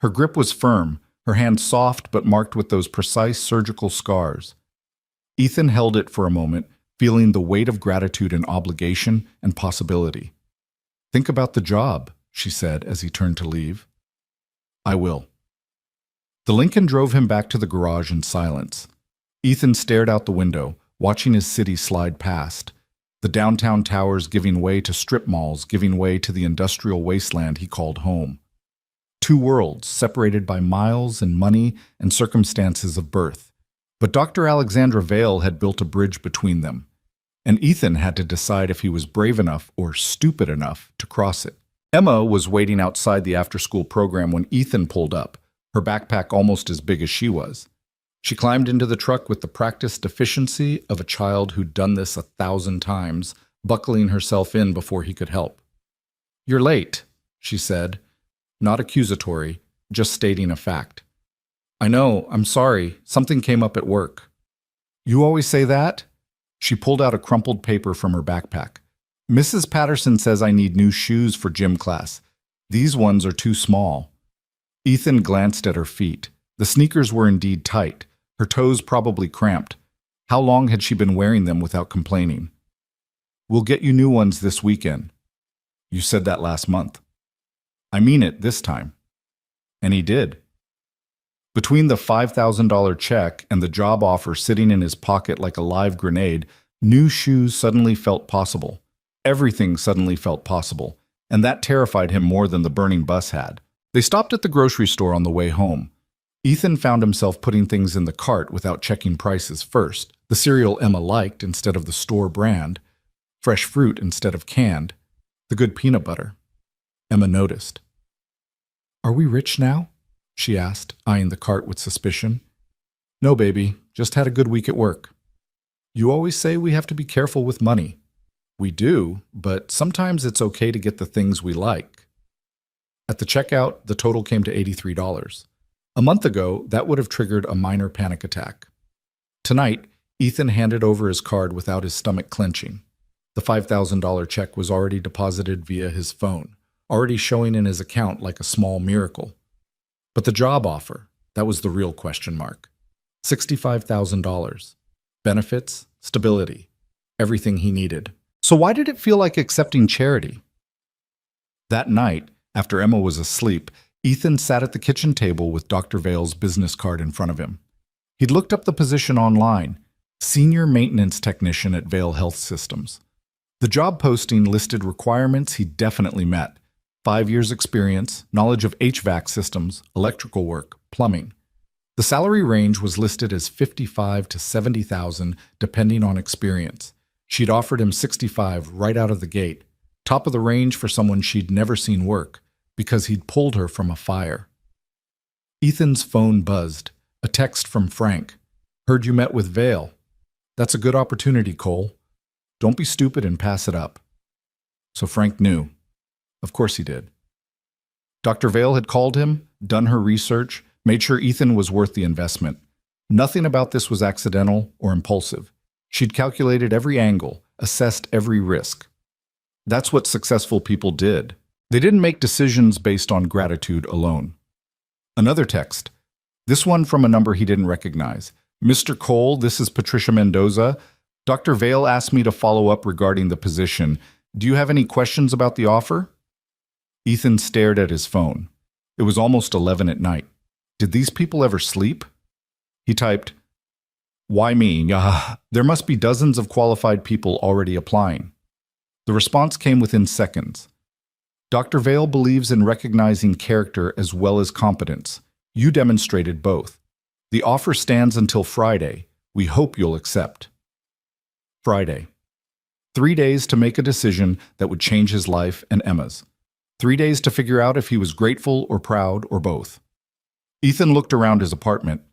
Her grip was firm, her hand soft but marked with those precise surgical scars. Ethan held it for a moment, feeling the weight of gratitude and obligation and possibility. "Think about the job," she said as he turned to leave. "I will." The Lincoln drove him back to the garage in silence. Ethan stared out the window, watching his city slide past, the downtown towers giving way to strip malls, giving way to the industrial wasteland he called home. Two worlds separated by miles and money and circumstances of birth. But Dr. Alexandra Vale had built a bridge between them, and Ethan had to decide if he was brave enough or stupid enough to cross it. Emma was waiting outside the after-school program when Ethan pulled up, her backpack almost as big as she was. She climbed into the truck with the practiced efficiency of a child who'd done this 1,000 times, buckling herself in before he could help. "You're late," she said, not accusatory, just stating a fact. "I know, I'm sorry, something came up at work." "You always say that?" She pulled out a crumpled paper from her backpack. "Mrs. Patterson says I need new shoes for gym class. These ones are too small." Ethan glanced at her feet. The sneakers were indeed tight, her toes probably cramped. How long had she been wearing them without complaining? "We'll get you new ones this weekend." "You said that last month." "I mean it this time." And he did. Between the $5,000 check and the job offer sitting in his pocket like a live grenade, new shoes suddenly felt possible. Everything suddenly felt possible, and that terrified him more than the burning bus had. They stopped at the grocery store on the way home. Ethan found himself putting things in the cart without checking prices first. The cereal Emma liked instead of the store brand, fresh fruit instead of canned, the good peanut butter. Emma noticed. "Are we rich now?" she asked, eyeing the cart with suspicion. "No, baby, just had a good week at work." "You always say we have to be careful with money." "We do, but sometimes it's okay to get the things we like." At the checkout, the total came to $83. A month ago, that would have triggered a minor panic attack. Tonight, Ethan handed over his card without his stomach clenching. The $5,000 check was already deposited via his phone, already showing in his account like a small miracle. But the job offer, that was the real question mark. $65,000. Benefits, stability, everything he needed. So why did it feel like accepting charity? That night, after Emma was asleep, Ethan sat at the kitchen table with Dr. Vale's business card in front of him. He'd looked up the position online, Senior Maintenance Technician at Vale Health Systems. The job posting listed requirements he definitely met. 5 years experience, knowledge of HVAC systems, electrical work, plumbing. The salary range was listed as $55,000 to $70,000 depending on experience. She'd offered him $65,000 right out of the gate, top of the range for someone she'd never seen work, because he'd pulled her from a fire. Ethan's phone buzzed. A text from Frank. "Heard you met with Vale. That's a good opportunity, Cole. Don't be stupid and pass it up." So Frank knew. Of course he did. Dr. Vale had called him, done her research, made sure Ethan was worth the investment. Nothing about this was accidental or impulsive. She'd calculated every angle, assessed every risk. That's what successful people did. They didn't make decisions based on gratitude alone. Another text. This one from a number he didn't recognize. "Mr. Cole, this is Patricia Mendoza. Dr. Vale asked me to follow up regarding the position. Do you have any questions about the offer?" Ethan stared at his phone. It was almost 11 at night. Did these people ever sleep? He typed, Why me? There must be dozens of qualified people already applying. The response came within seconds. Dr. Vale believes in recognizing character as well as competence. You demonstrated both. The offer stands until Friday. We hope you'll accept. Friday. 3 days to make a decision that would change his life and Emma's. 3 days to figure out if he was grateful or proud or both. Ethan looked around his apartment.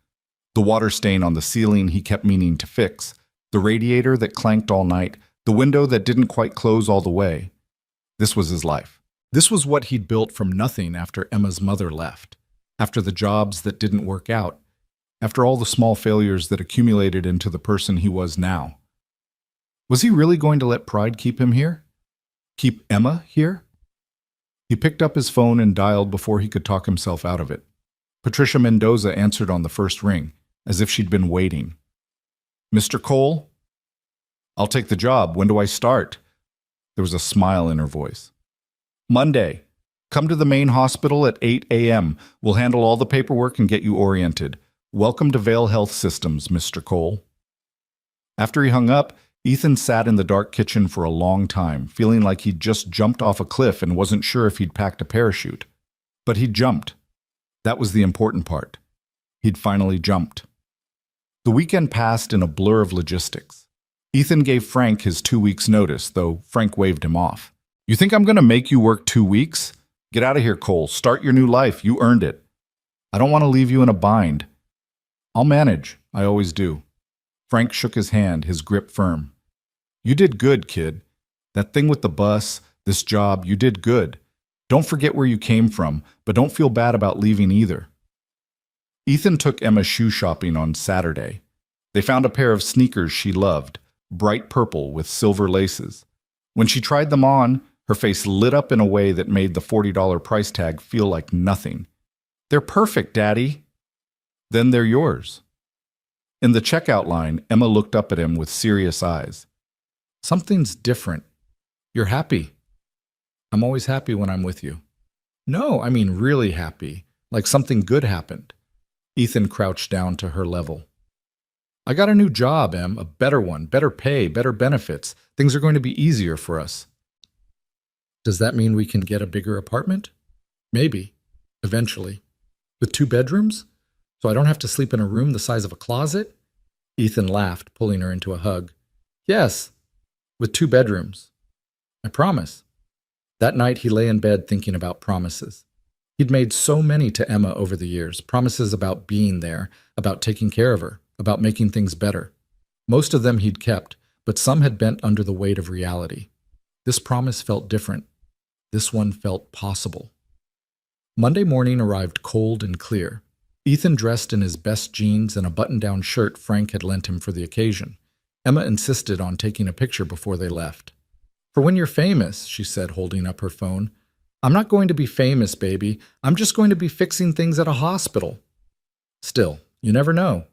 The water stain on the ceiling he kept meaning to fix, the radiator that clanked all night, the window that didn't quite close all the way. This was his life. This was what he'd built from nothing after Emma's mother left, after the jobs that didn't work out, after all the small failures that accumulated into the person he was now. Was he really going to let pride keep him here? Keep Emma here? He picked up his phone and dialed before he could talk himself out of it. Patricia Mendoza answered on the first ring, as if she'd been waiting. Mr. Cole? I'll take the job. When do I start? There was a smile in her voice. Monday. Come to the main hospital at 8 a.m. We'll handle all the paperwork and get you oriented. Welcome to Vale Health Systems, Mr. Cole. After he hung up, Ethan sat in the dark kitchen for a long time, feeling like he'd just jumped off a cliff and wasn't sure if he'd packed a parachute. But he'd jumped. That was the important part. He'd finally jumped. The weekend passed in a blur of logistics. Ethan gave Frank his 2 weeks' notice, though Frank waved him off. You think I'm going to make you work 2 weeks? Get out of here, Cole. Start your new life. You earned it. I don't want to leave you in a bind. I'll manage. I always do. Frank shook his hand, his grip firm. You did good, kid. That thing with the bus, this job, you did good. Don't forget where you came from, but don't feel bad about leaving either. Ethan took Emma shoe shopping on Saturday. They found a pair of sneakers she loved, bright purple with silver laces. When she tried them on, her face lit up in a way that made the $40 price tag feel like nothing. They're perfect, Daddy. Then they're yours. In the checkout line, Emma looked up at him with serious eyes. Something's different. You're happy. I'm always happy when I'm with you. No, I mean really happy, like something good happened. Ethan crouched down to her level. I got a new job, Em, a better one, better pay, better benefits. Things are going to be easier for us. Does that mean we can get a bigger apartment? Maybe, eventually. With 2 bedrooms? So I don't have to sleep in a room the size of a closet? Ethan laughed, pulling her into a hug. Yes, with 2 bedrooms. I promise. That night he lay in bed thinking about promises. He'd made so many to Emma over the years, promises about being there, about taking care of her, about making things better. Most of them he'd kept, but some had bent under the weight of reality. This promise felt different. This one felt possible. Monday morning arrived cold and clear. Ethan dressed in his best jeans and a button-down shirt Frank had lent him for the occasion. Emma insisted on taking a picture before they left. For when you're famous, she said, holding up her phone. I'm not going to be famous, baby. I'm just going to be fixing things at a hospital. Still, you never know.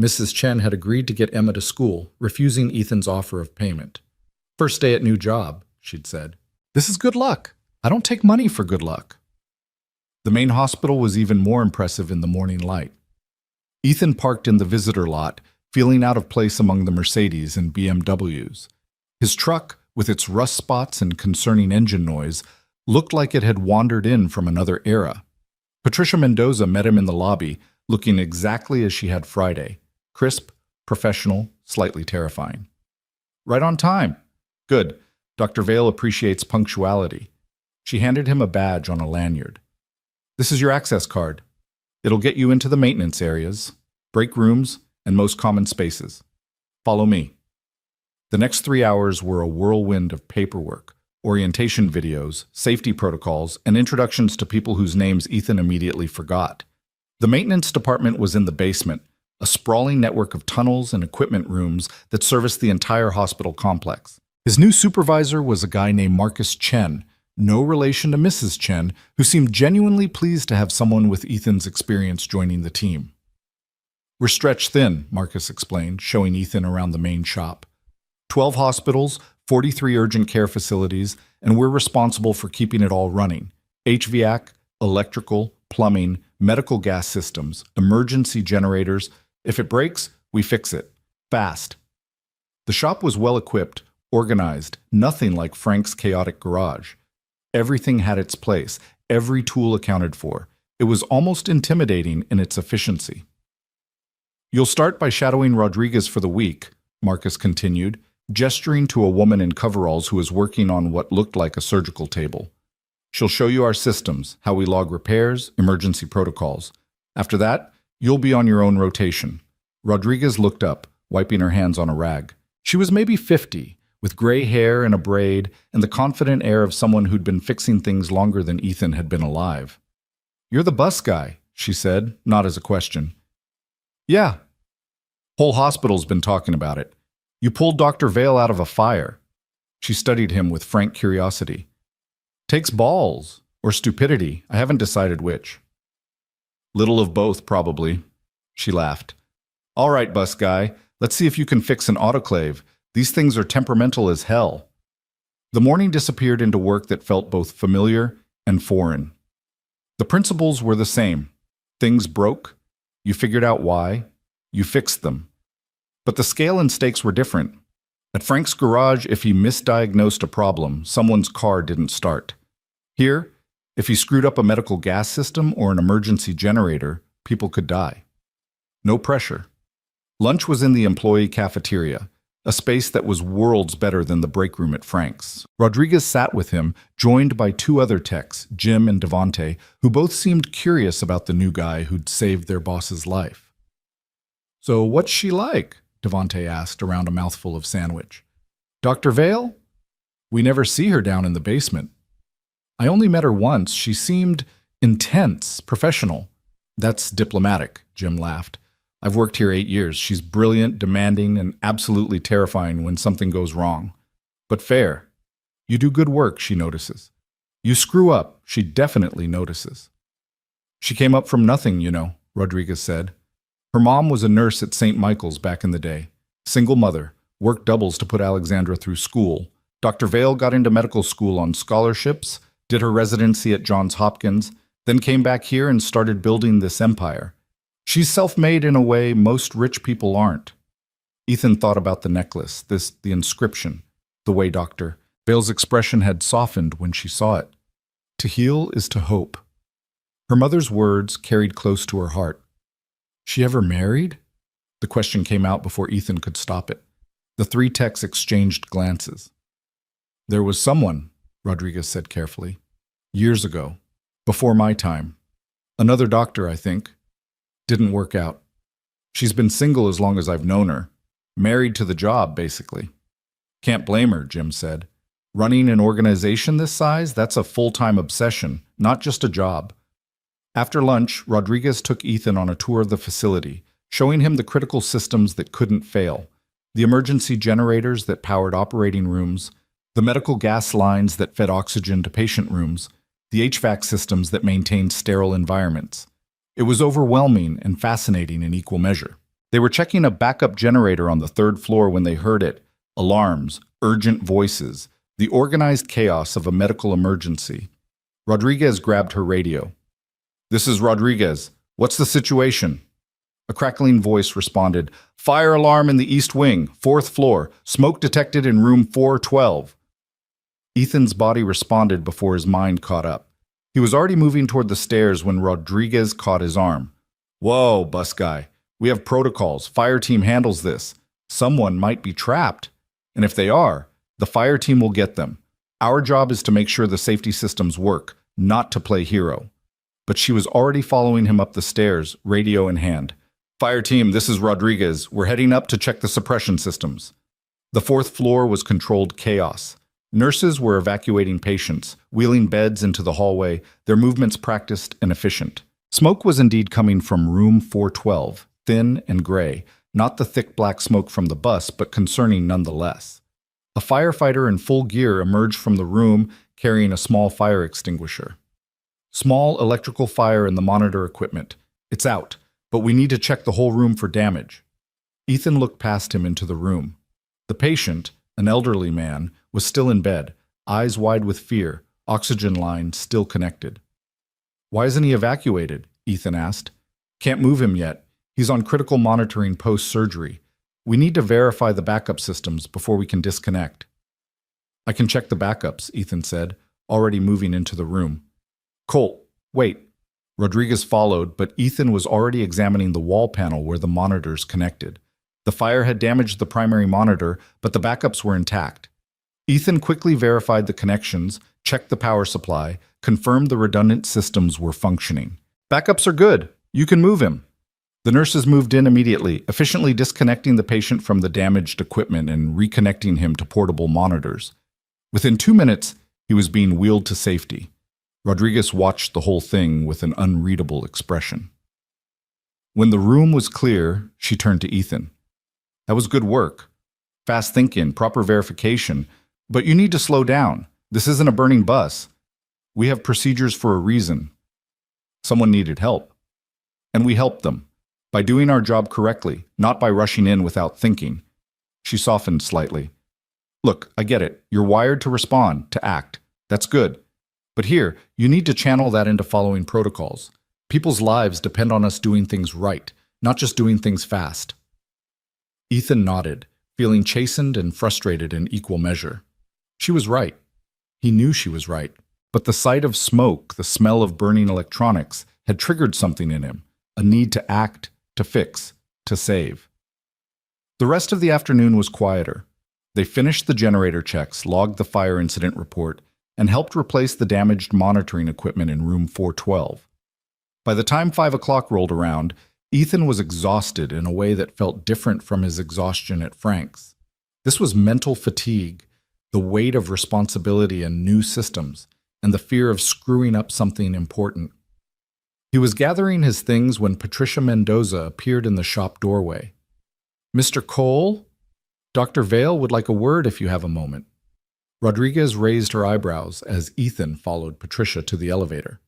Mrs. Chen had agreed to get Emma to school, refusing Ethan's offer of payment. First day at new job, she'd said. This is good luck. I don't take money for good luck. The main hospital was even more impressive in the morning light. Ethan parked in the visitor lot, feeling out of place among the Mercedes and BMWs. His truck, with its rust spots and concerning engine noise, looked like it had wandered in from another era. Patricia Mendoza met him in the lobby, looking exactly as she had Friday. Crisp, professional, slightly terrifying. Right on time. Good. Dr. Vale appreciates punctuality. She handed him a badge on a lanyard. This is your access card. It'll get you into the maintenance areas, break rooms, and most common spaces. Follow me. The next 3 hours were a whirlwind of paperwork, orientation videos, safety protocols, and introductions to people whose names Ethan immediately forgot. The maintenance department was in the basement, a sprawling network of tunnels and equipment rooms that serviced the entire hospital complex. His new supervisor was a guy named Marcus Chen, no relation to Mrs. Chen, who seemed genuinely pleased to have someone with Ethan's experience joining the team. We're stretched thin, Marcus explained, showing Ethan around the main shop. 12 hospitals, 43 urgent care facilities, and we're responsible for keeping it all running. HVAC, electrical, plumbing, medical gas systems, emergency generators. If it breaks, we fix it. Fast. The shop was well equipped, organized, nothing like Frank's chaotic garage. Everything had its place, every tool accounted for. It was almost intimidating in its efficiency. "You'll start by shadowing Rodriguez for the week," Marcus continued, gesturing to a woman in coveralls who was working on what looked like a surgical table. "She'll show you our systems, how we log repairs, emergency protocols. After that, you'll be on your own rotation." Rodriguez looked up, wiping her hands on a rag. She was maybe 50, with gray hair and a braid, and the confident air of someone who'd been fixing things longer than Ethan had been alive. "You're the bus guy," she said, not as a question. "Yeah. Whole hospital's been talking about it. You pulled Dr. Vale out of a fire." She studied him with frank curiosity. "Takes balls, or stupidity, I haven't decided which." "Little of both, probably." She laughed. "All right, bus guy, let's see if you can fix an autoclave. These things are temperamental as hell." The morning disappeared into work that felt both familiar and foreign. The principles were the same. Things broke. You figured out why. You fixed them. But the scale and stakes were different. At Frank's garage, if he misdiagnosed a problem, someone's car didn't start. Here, if he screwed up a medical gas system or an emergency generator, people could die. No pressure. Lunch was in the employee cafeteria, a space that was worlds better than the break room at Frank's. Rodriguez sat with him, joined by two other techs, Jim and Devante, who both seemed curious about the new guy who'd saved their boss's life. "So what's she like?" Devante asked around a mouthful of sandwich. "Dr. Vale? We never see her down in the basement. I only met her once. She seemed intense, professional." "That's diplomatic," Jim laughed. "I've worked here 8 years. She's brilliant, demanding, and absolutely terrifying when something goes wrong. But fair. You do good work, she notices. You screw up, she definitely notices." "She came up from nothing, you know," Rodriguez said. "Her mom was a nurse at St. Michael's back in the day. Single mother, worked doubles to put Alexandra through school. Dr. Vale got into medical school on scholarships, did her residency at Johns Hopkins, then came back here and started building this empire. She's self-made in a way most rich people aren't." Ethan thought about the necklace, the inscription, the way Dr. Vale's expression had softened when she saw it. To heal is to hope. Her mother's words carried close to her heart. "She ever married?" The question came out before Ethan could stop it. The three techs exchanged glances. "There was someone," Rodriguez said carefully. "Years ago. Before my time. Another doctor, I think. Didn't work out. She's been single as long as I've known her. Married to the job, basically." "Can't blame her," Jim said. "Running an organization this size, that's a full-time obsession, not just a job." After lunch, Rodriguez took Ethan on a tour of the facility, showing him the critical systems that couldn't fail, the emergency generators that powered operating rooms, the medical gas lines that fed oxygen to patient rooms, the HVAC systems that maintained sterile environments. It was overwhelming and fascinating in equal measure. They were checking a backup generator on the 3rd floor when they heard it. Alarms, urgent voices, the organized chaos of a medical emergency. Rodriguez grabbed her radio. "This is Rodriguez. What's the situation?" A crackling voice responded, "Fire alarm in the east wing, 4th floor. Smoke detected in room 412. Ethan's body responded before his mind caught up. He was already moving toward the stairs when Rodriguez caught his arm. "Whoa, bus guy. We have protocols. Fire team handles this. Someone might be trapped. And if they are, the fire team will get them. Our job is to make sure the safety systems work, not to play hero." But she was already following him up the stairs, radio in hand. "Fire team, this is Rodriguez. We're heading up to check the suppression systems." The 4th floor was controlled chaos. Nurses were evacuating patients, wheeling beds into the hallway, their movements practiced and efficient. Smoke was indeed coming from room 412, thin and gray, not the thick black smoke from the bus, but concerning nonetheless. A firefighter in full gear emerged from the room carrying a small fire extinguisher. "Small electrical fire in the monitor equipment. It's out, but we need to check the whole room for damage." Ethan looked past him into the room. The patient, an elderly man, was still in bed, eyes wide with fear, oxygen line still connected. "Why isn't he evacuated?" Ethan asked. "Can't move him yet. He's on critical monitoring post-surgery. We need to verify the backup systems before we can disconnect. I can check the backups, Ethan said, already moving into the room. Colt, wait. Rodriguez followed, but Ethan was already examining the wall panel where the monitors connected. The fire had damaged the primary monitor, but the backups were intact. Ethan quickly verified the connections, checked the power supply, confirmed the redundant systems were functioning. Backups are good. You can move him. The nurses moved in immediately, efficiently disconnecting the patient from the damaged equipment and reconnecting him to portable monitors. Within 2 minutes, he was being wheeled to safety. Rodriguez watched the whole thing with an unreadable expression. When the room was clear, she turned to Ethan. That was good work. Fast thinking, proper verification. But you need to slow down. This isn't a burning bus. We have procedures for a reason. Someone needed help. And we helped them. By doing our job correctly, not by rushing in without thinking. She softened slightly. Look, I get it. You're wired to respond, to act. That's good. But here, you need to channel that into following protocols. People's lives depend on us doing things right, not just doing things fast. Ethan nodded, feeling chastened and frustrated in equal measure. She was right. He knew she was right. But the sight of smoke, the smell of burning electronics, had triggered something in him, a need to act, to fix, to save. The rest of the afternoon was quieter. They finished the generator checks, logged the fire incident report, and helped replace the damaged monitoring equipment in room 412. By the time 5 o'clock rolled around, Ethan was exhausted in a way that felt different from his exhaustion at Frank's. This was mental fatigue, the weight of responsibility and new systems, and the fear of screwing up something important. He was gathering his things when Patricia Mendoza appeared in the shop doorway. "Mr. Cole? Dr. Vale would like a word if you have a moment." Rodriguez raised her eyebrows as Ethan followed Patricia to the elevator.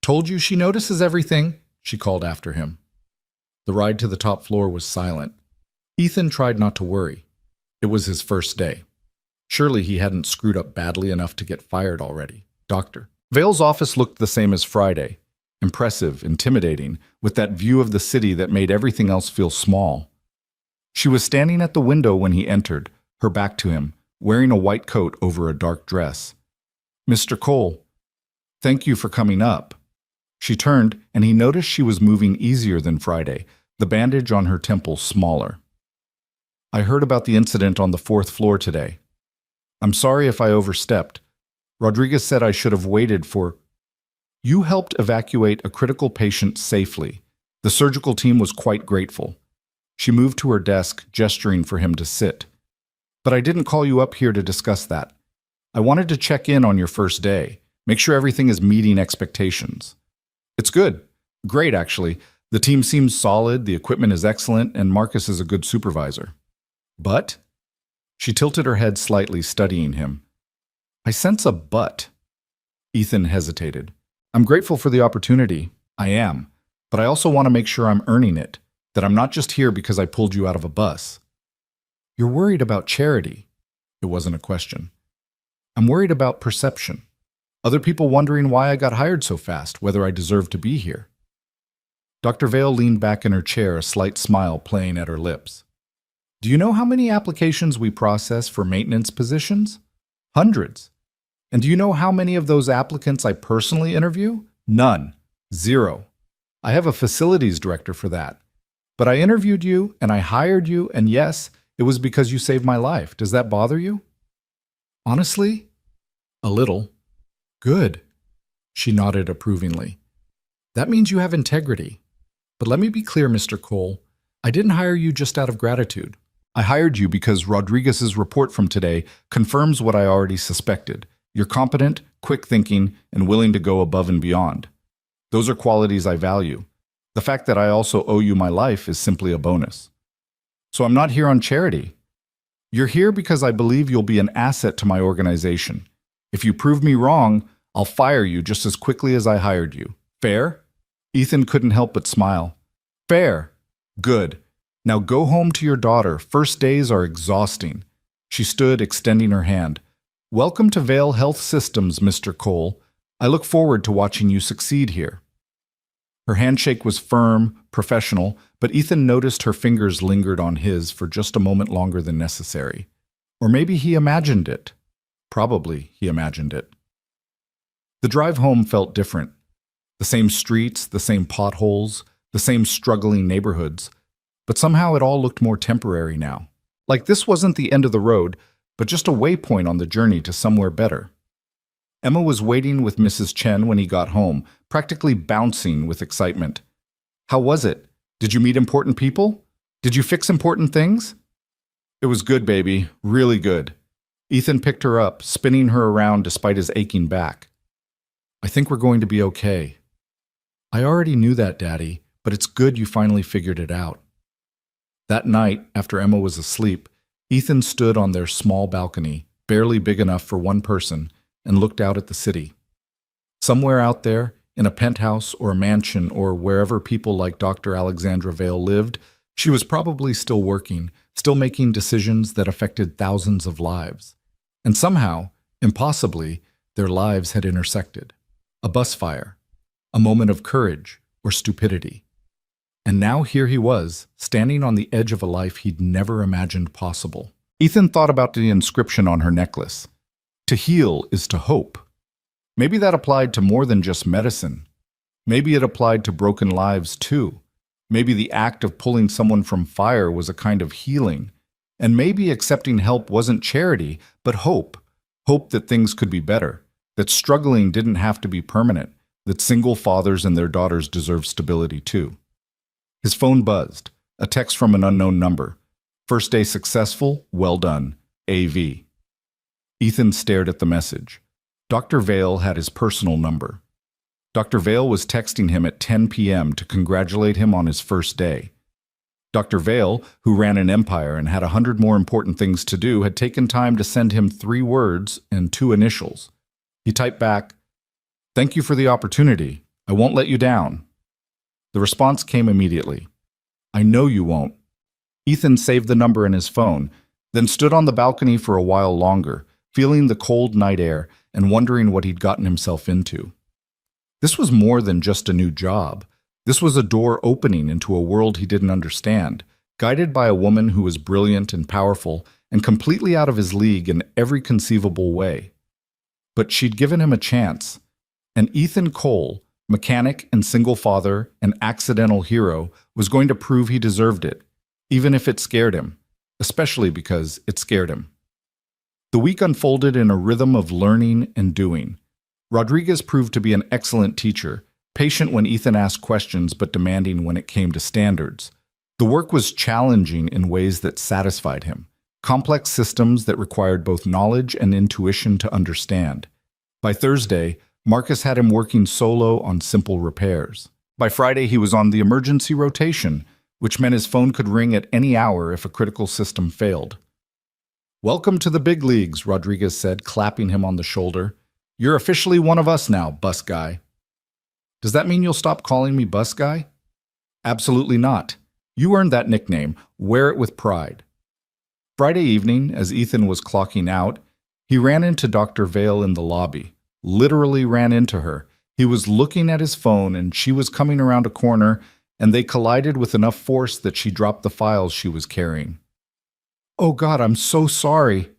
"Told you she notices everything," she called after him. The ride to the top floor was silent. Ethan tried not to worry. It was his first day. Surely he hadn't screwed up badly enough to get fired already. Doctor. Vale's office looked the same as Friday. Impressive, intimidating, with that view of the city that made everything else feel small. She was standing at the window when he entered, her back to him, wearing a white coat over a dark dress. "Mr. Cole, thank you for coming up." She turned, and he noticed she was moving easier than Friday, the bandage on her temple smaller. "I heard about the incident on the 4th floor today. I'm sorry if I overstepped. Rodriguez said I should have waited for—" "You helped evacuate a critical patient safely. The surgical team was quite grateful." She moved to her desk, gesturing for him to sit. "But I didn't call you up here to discuss that. I wanted to check in on your first day, make sure everything is meeting expectations." "It's good. Great, actually. The team seems solid, the equipment is excellent, and Marcus is a good supervisor." "But?" She tilted her head slightly, studying him. "I sense a but." Ethan hesitated. "I'm grateful for the opportunity. I am. But I also want to make sure I'm earning it, that I'm not just here because I pulled you out of a bus." "You're worried about charity." It wasn't a question. "I'm worried about perception. Other people wondering why I got hired so fast, whether I deserve to be here." Dr. Vale leaned back in her chair, a slight smile playing at her lips. "Do you know how many applications we process for maintenance positions? Hundreds. And do you know how many of those applicants I personally interview? None. 0. I have a facilities director for that. But I interviewed you, and I hired you, and yes, it was because you saved my life. Does that bother you?" "Honestly, a little." "Good." She nodded approvingly. "That means you have integrity. But let me be clear, Mr. Cole. I didn't hire you just out of gratitude. I hired you because Rodriguez's report from today confirms what I already suspected. You're competent, quick-thinking, and willing to go above and beyond. Those are qualities I value. The fact that I also owe you my life is simply a bonus. So I'm not here on charity. You're here because I believe you'll be an asset to my organization. If you prove me wrong, I'll fire you just as quickly as I hired you. Fair?" Ethan couldn't help but smile. "Fair. Good. Now go home to your daughter. First days are exhausting." She stood, extending her hand. "Welcome to Vale Health Systems, Mr. Cole. I look forward to watching you succeed here." Her handshake was firm, professional, but Ethan noticed her fingers lingered on his for just a moment longer than necessary. Or maybe he imagined it. Probably he imagined it. The drive home felt different. The same streets, the same potholes, the same struggling neighborhoods. But somehow it all looked more temporary now. Like this wasn't the end of the road, but just a waypoint on the journey to somewhere better. Emma was waiting with Mrs. Chen when he got home, practically bouncing with excitement. How was it? Did you meet important people? Did you fix important things? It was good, baby. Really good. Ethan picked her up, spinning her around despite his aching back. I think we're going to be okay. I already knew that, Daddy, but it's good you finally figured it out. That night, after Emma was asleep, Ethan stood on their small balcony, barely big enough for one person, and looked out at the city. Somewhere out there, in a penthouse or a mansion or wherever people like Dr. Alexandra Vale lived, she was probably still working, still making decisions that affected thousands of lives. And somehow, impossibly, their lives had intersected. A bus fire, a moment of courage or stupidity. And now here he was, standing on the edge of a life he'd never imagined possible. Ethan thought about the inscription on her necklace. To heal is to hope. Maybe that applied to more than just medicine. Maybe it applied to broken lives too. Maybe the act of pulling someone from fire was a kind of healing. And maybe accepting help wasn't charity, but hope. Hope that things could be better, that struggling didn't have to be permanent, that single fathers and their daughters deserve stability too. His phone buzzed, a text from an unknown number. First day successful, well done, AV. Ethan stared at the message. Dr. Vale had his personal number. Dr. Vale was texting him at 10 p.m. to congratulate him on his first day. Dr. Vale, who ran an empire and had 100 more important things to do, had taken time to send him 3 words and 2 initials. He typed back, "Thank you for the opportunity. I won't let you down." The response came immediately. "I know you won't." Ethan saved the number in his phone, then stood on the balcony for a while longer, feeling the cold night air and wondering what he'd gotten himself into. This was more than just a new job. This was a door opening into a world he didn't understand, guided by a woman who was brilliant and powerful and completely out of his league in every conceivable way. But she'd given him a chance, and Ethan Cole, mechanic and single father and accidental hero, was going to prove he deserved it, even if it scared him, especially because it scared him. The week unfolded in a rhythm of learning and doing. Rodriguez proved to be an excellent teacher, patient when Ethan asked questions but demanding when it came to standards. The work was challenging in ways that satisfied him, complex systems that required both knowledge and intuition to understand. By Thursday, Marcus had him working solo on simple repairs. By Friday, he was on the emergency rotation, which meant his phone could ring at any hour if a critical system failed. "Welcome to the big leagues," Rodriguez said, clapping him on the shoulder. "You're officially one of us now, bus guy." "Does that mean you'll stop calling me bus guy?" "Absolutely not. You earned that nickname. Wear it with pride." Friday evening, as Ethan was clocking out, he ran into Dr. Vale in the lobby. Literally ran into her. He was looking at his phone and she was coming around a corner, and they collided with enough force that she dropped the files she was carrying. "Oh God, I'm so sorry."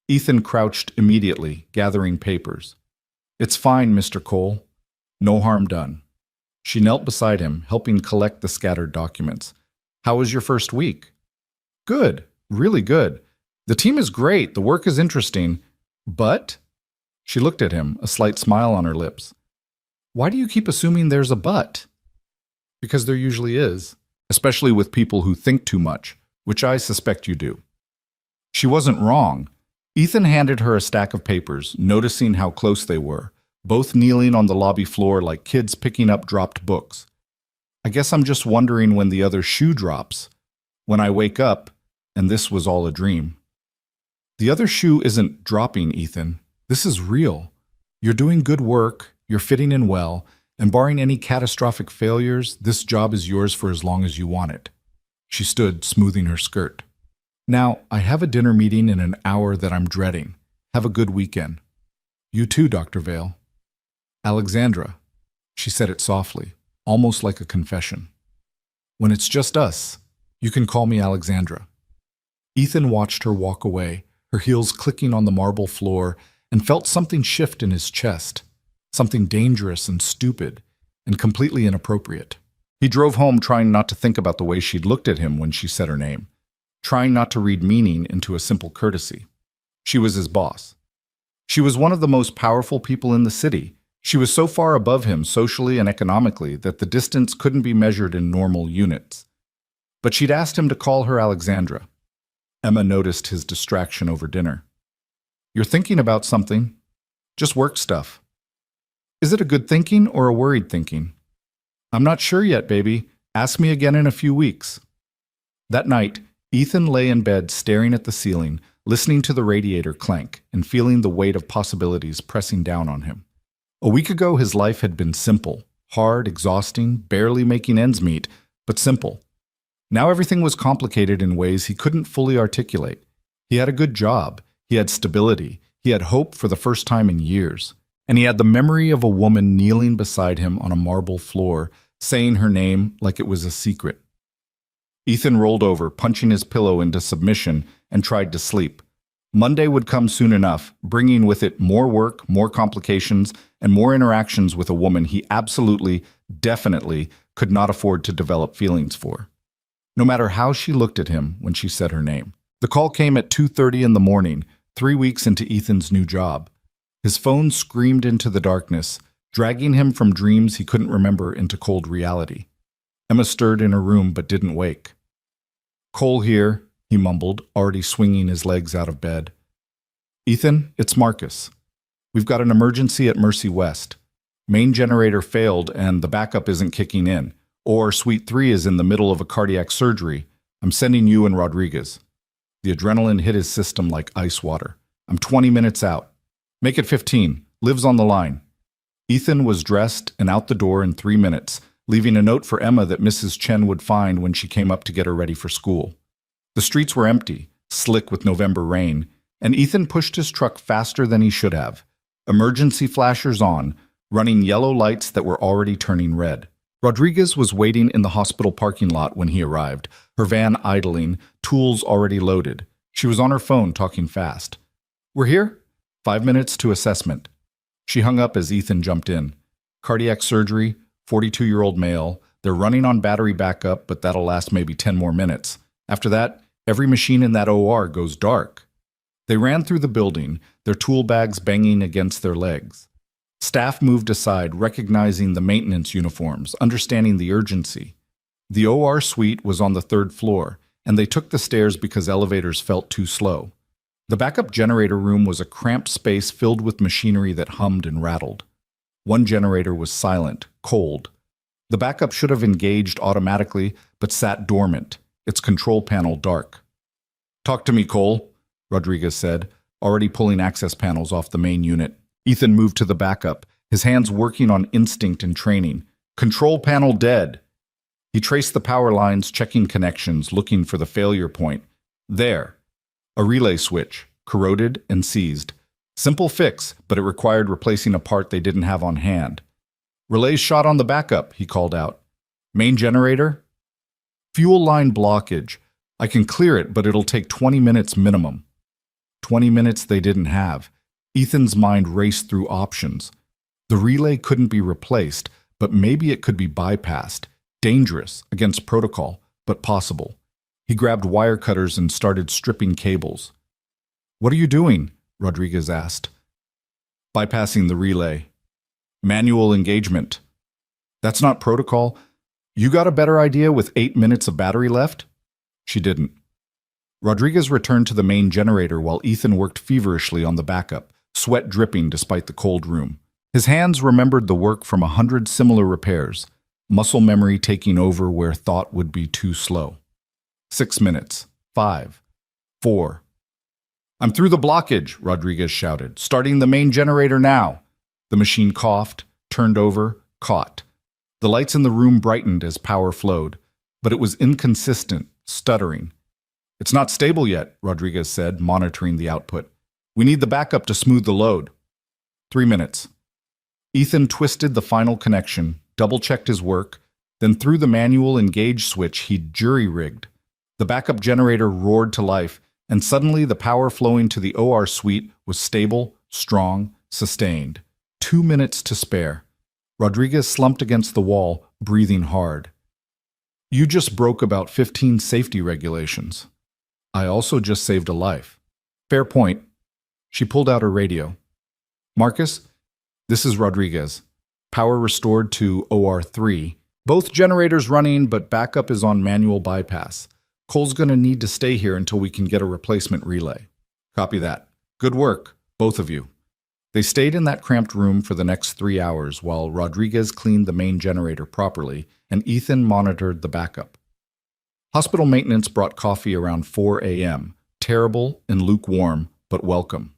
Ethan crouched immediately, gathering papers. "It's fine, Mr. Cole. No harm done." She knelt beside him, helping collect the scattered documents. "How was your first week?" "Good, really good. The team is great, the work is interesting, but..." She looked at him, a slight smile on her lips. "Why do you keep assuming there's a but?" "Because there usually is, especially with people who think too much, which I suspect you do." She wasn't wrong. Ethan handed her a stack of papers, noticing how close they were, both kneeling on the lobby floor like kids picking up dropped books. "I guess I'm just wondering when the other shoe drops. When I wake up, and this was all a dream." "The other shoe isn't dropping, Ethan. This is real. You're doing good work, you're fitting in well, and barring any catastrophic failures, this job is yours for as long as you want it." She stood, smoothing her skirt. "Now, I have a dinner meeting in an hour that I'm dreading. Have a good weekend." "You too, Dr. Vale." "Alexandra." She said it softly. almost like a confession. When it's just us, you can call me Alexandra. Ethan watched her walk away, her heels clicking on the marble floor, and felt something shift in his chest, something dangerous and stupid and completely inappropriate. He drove home trying not to think about the way she'd looked at him when she said her name, trying not to read meaning into a simple courtesy. She was his boss. She was one of the most powerful people in the city. She was so far above him socially and economically that the distance couldn't be measured in normal units. But she'd asked him to call her Alexandra. Emma noticed his distraction over dinner. "You're thinking about something. Just work stuff." "Is it a good thinking or a worried thinking?" "I'm not sure yet, baby. Ask me again in a few weeks." That night, Ethan lay in bed staring at the ceiling, listening to the radiator clank and feeling the weight of possibilities pressing down on him. A week ago, his life had been simple, hard, exhausting, barely making ends meet, but simple. Now everything was complicated in ways he couldn't fully articulate. He had a good job, he had stability, he had hope for the first time in years, and he had the memory of a woman kneeling beside him on a marble floor, saying her name like it was a secret. Ethan rolled over, punching his pillow into submission, and tried to sleep. Monday would come soon enough, bringing with it more work, more complications, and more interactions with a woman he absolutely, definitely could not afford to develop feelings for. No matter how she looked at him when she said her name. The call came at 2:30 in the morning, 3 weeks into Ethan's new job. His phone screamed into the darkness, dragging him from dreams he couldn't remember into cold reality. Emma stirred in her room but didn't wake. "Cole here," he mumbled, already swinging his legs out of bed. "Ethan, it's Marcus. We've got an emergency at Mercy West. Main generator failed and the backup isn't kicking in. Or Suite 3 is in the middle of a cardiac surgery. I'm sending you and Rodriguez." The adrenaline hit his system like ice water. "I'm 20 minutes out. Make it 15. Liv's on the line." Ethan was dressed and out the door in 3 minutes, leaving a note for Emma that Mrs. Chen would find when she came up to get her ready for school. The streets were empty, slick with November rain, and Ethan pushed his truck faster than he should have. Emergency flashers on, running yellow lights that were already turning red. Rodriguez was waiting in the hospital parking lot when he arrived, her van idling, tools already loaded. She was on her phone talking fast. "We're here? 5 minutes to assessment." She hung up as Ethan jumped in. "Cardiac surgery, 42-year-old male. They're running on battery backup, but that'll last maybe 10 more minutes. After that, every machine in that OR goes dark." They ran through the building, their tool bags banging against their legs. Staff moved aside, recognizing the maintenance uniforms, understanding the urgency. The OR suite was on the 3rd floor, and they took the stairs because elevators felt too slow. The backup generator room was a cramped space filled with machinery that hummed and rattled. One generator was silent, cold. The backup should have engaged automatically, but sat dormant, its control panel dark. "Talk to me, Cole," Rodriguez said, already pulling access panels off the main unit. Ethan moved to the backup, his hands working on instinct and training. "Control panel dead." He traced the power lines, checking connections, looking for the failure point. There. A relay switch, corroded and seized. Simple fix, but it required replacing a part they didn't have on hand. "Relay's shot on the backup," he called out. "Main generator?" "Fuel line blockage. I can clear it, but it'll take 20 minutes minimum." 20 minutes they didn't have. Ethan's mind raced through options. The relay couldn't be replaced, but maybe it could be bypassed. Dangerous, against protocol, but possible. He grabbed wire cutters and started stripping cables. "What are you doing?" Rodriguez asked. "Bypassing the relay. Manual engagement." "That's not protocol. You got a better idea with 8 minutes of battery left?" She didn't. Rodriguez returned to the main generator while Ethan worked feverishly on the backup, sweat dripping despite the cold room. His hands remembered the work from 100 similar repairs, muscle memory taking over where thought would be too slow. 6 minutes. 5. 4. "I'm through the blockage," Rodriguez shouted. "Starting the main generator now." The machine coughed, turned over, caught. The lights in the room brightened as power flowed, but it was inconsistent, stuttering. "It's not stable yet," Rodriguez said, monitoring the output. "We need the backup to smooth the load." 3 minutes. Ethan twisted the final connection, double-checked his work, then threw the manual engage switch he'd jury-rigged. The backup generator roared to life, and suddenly the power flowing to the OR suite was stable, strong, sustained. 2 minutes to spare. Rodriguez slumped against the wall, breathing hard. You just broke about 15 safety regulations. I also just saved a life. Fair point. She pulled out her radio. Marcus, this is Rodriguez. Power restored to OR3. Both generators running, but backup is on manual bypass. Cole's going to need to stay here until we can get a replacement relay. Copy that. Good work, both of you. They stayed in that cramped room for the next 3 hours while Rodriguez cleaned the main generator properly and Ethan monitored the backup. Hospital maintenance brought coffee around 4 a.m., terrible and lukewarm, but welcome.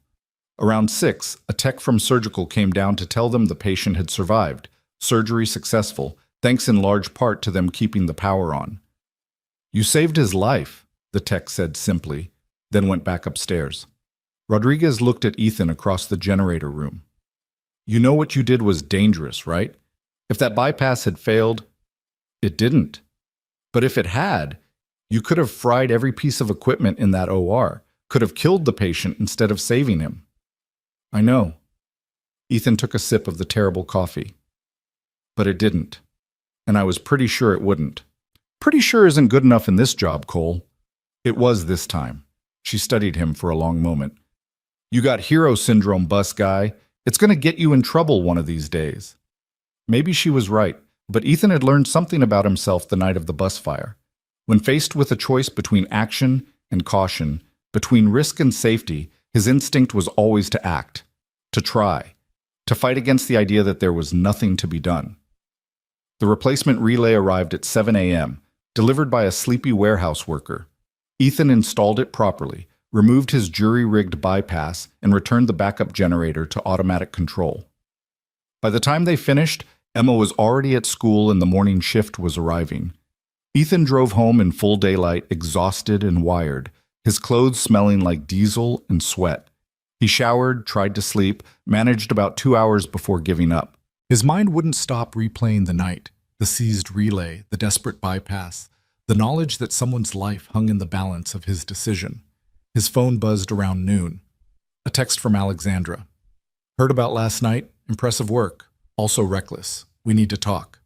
Around 6, a tech from surgical came down to tell them the patient had survived, surgery successful, thanks in large part to them keeping the power on. You saved his life, the tech said simply, then went back upstairs. Rodriguez looked at Ethan across the generator room. You know what you did was dangerous, right? If that bypass had failed, it didn't. But if it had, you could have fried every piece of equipment in that OR, could have killed the patient instead of saving him. I know. Ethan took a sip of the terrible coffee. But it didn't. And I was pretty sure it wouldn't. Pretty sure isn't good enough in this job, Cole. It was this time. She studied him for a long moment. You got hero syndrome, bus guy. It's going to get you in trouble one of these days. Maybe she was right, but Ethan had learned something about himself the night of the bus fire. When faced with a choice between action and caution, between risk and safety, his instinct was always to act, to try, to fight against the idea that there was nothing to be done. The replacement relay arrived at 7 a.m., delivered by a sleepy warehouse worker. Ethan installed it properly, removed his jury-rigged bypass, and returned the backup generator to automatic control. By the time they finished, Emma was already at school and the morning shift was arriving. Ethan drove home in full daylight, exhausted and wired, his clothes smelling like diesel and sweat. He showered, tried to sleep, managed about 2 hours before giving up. His mind wouldn't stop replaying the night, the seized relay, the desperate bypass, the knowledge that someone's life hung in the balance of his decision. His phone buzzed around noon. A text from Alexandra. Heard about last night? Impressive work. Also reckless. We need to talk.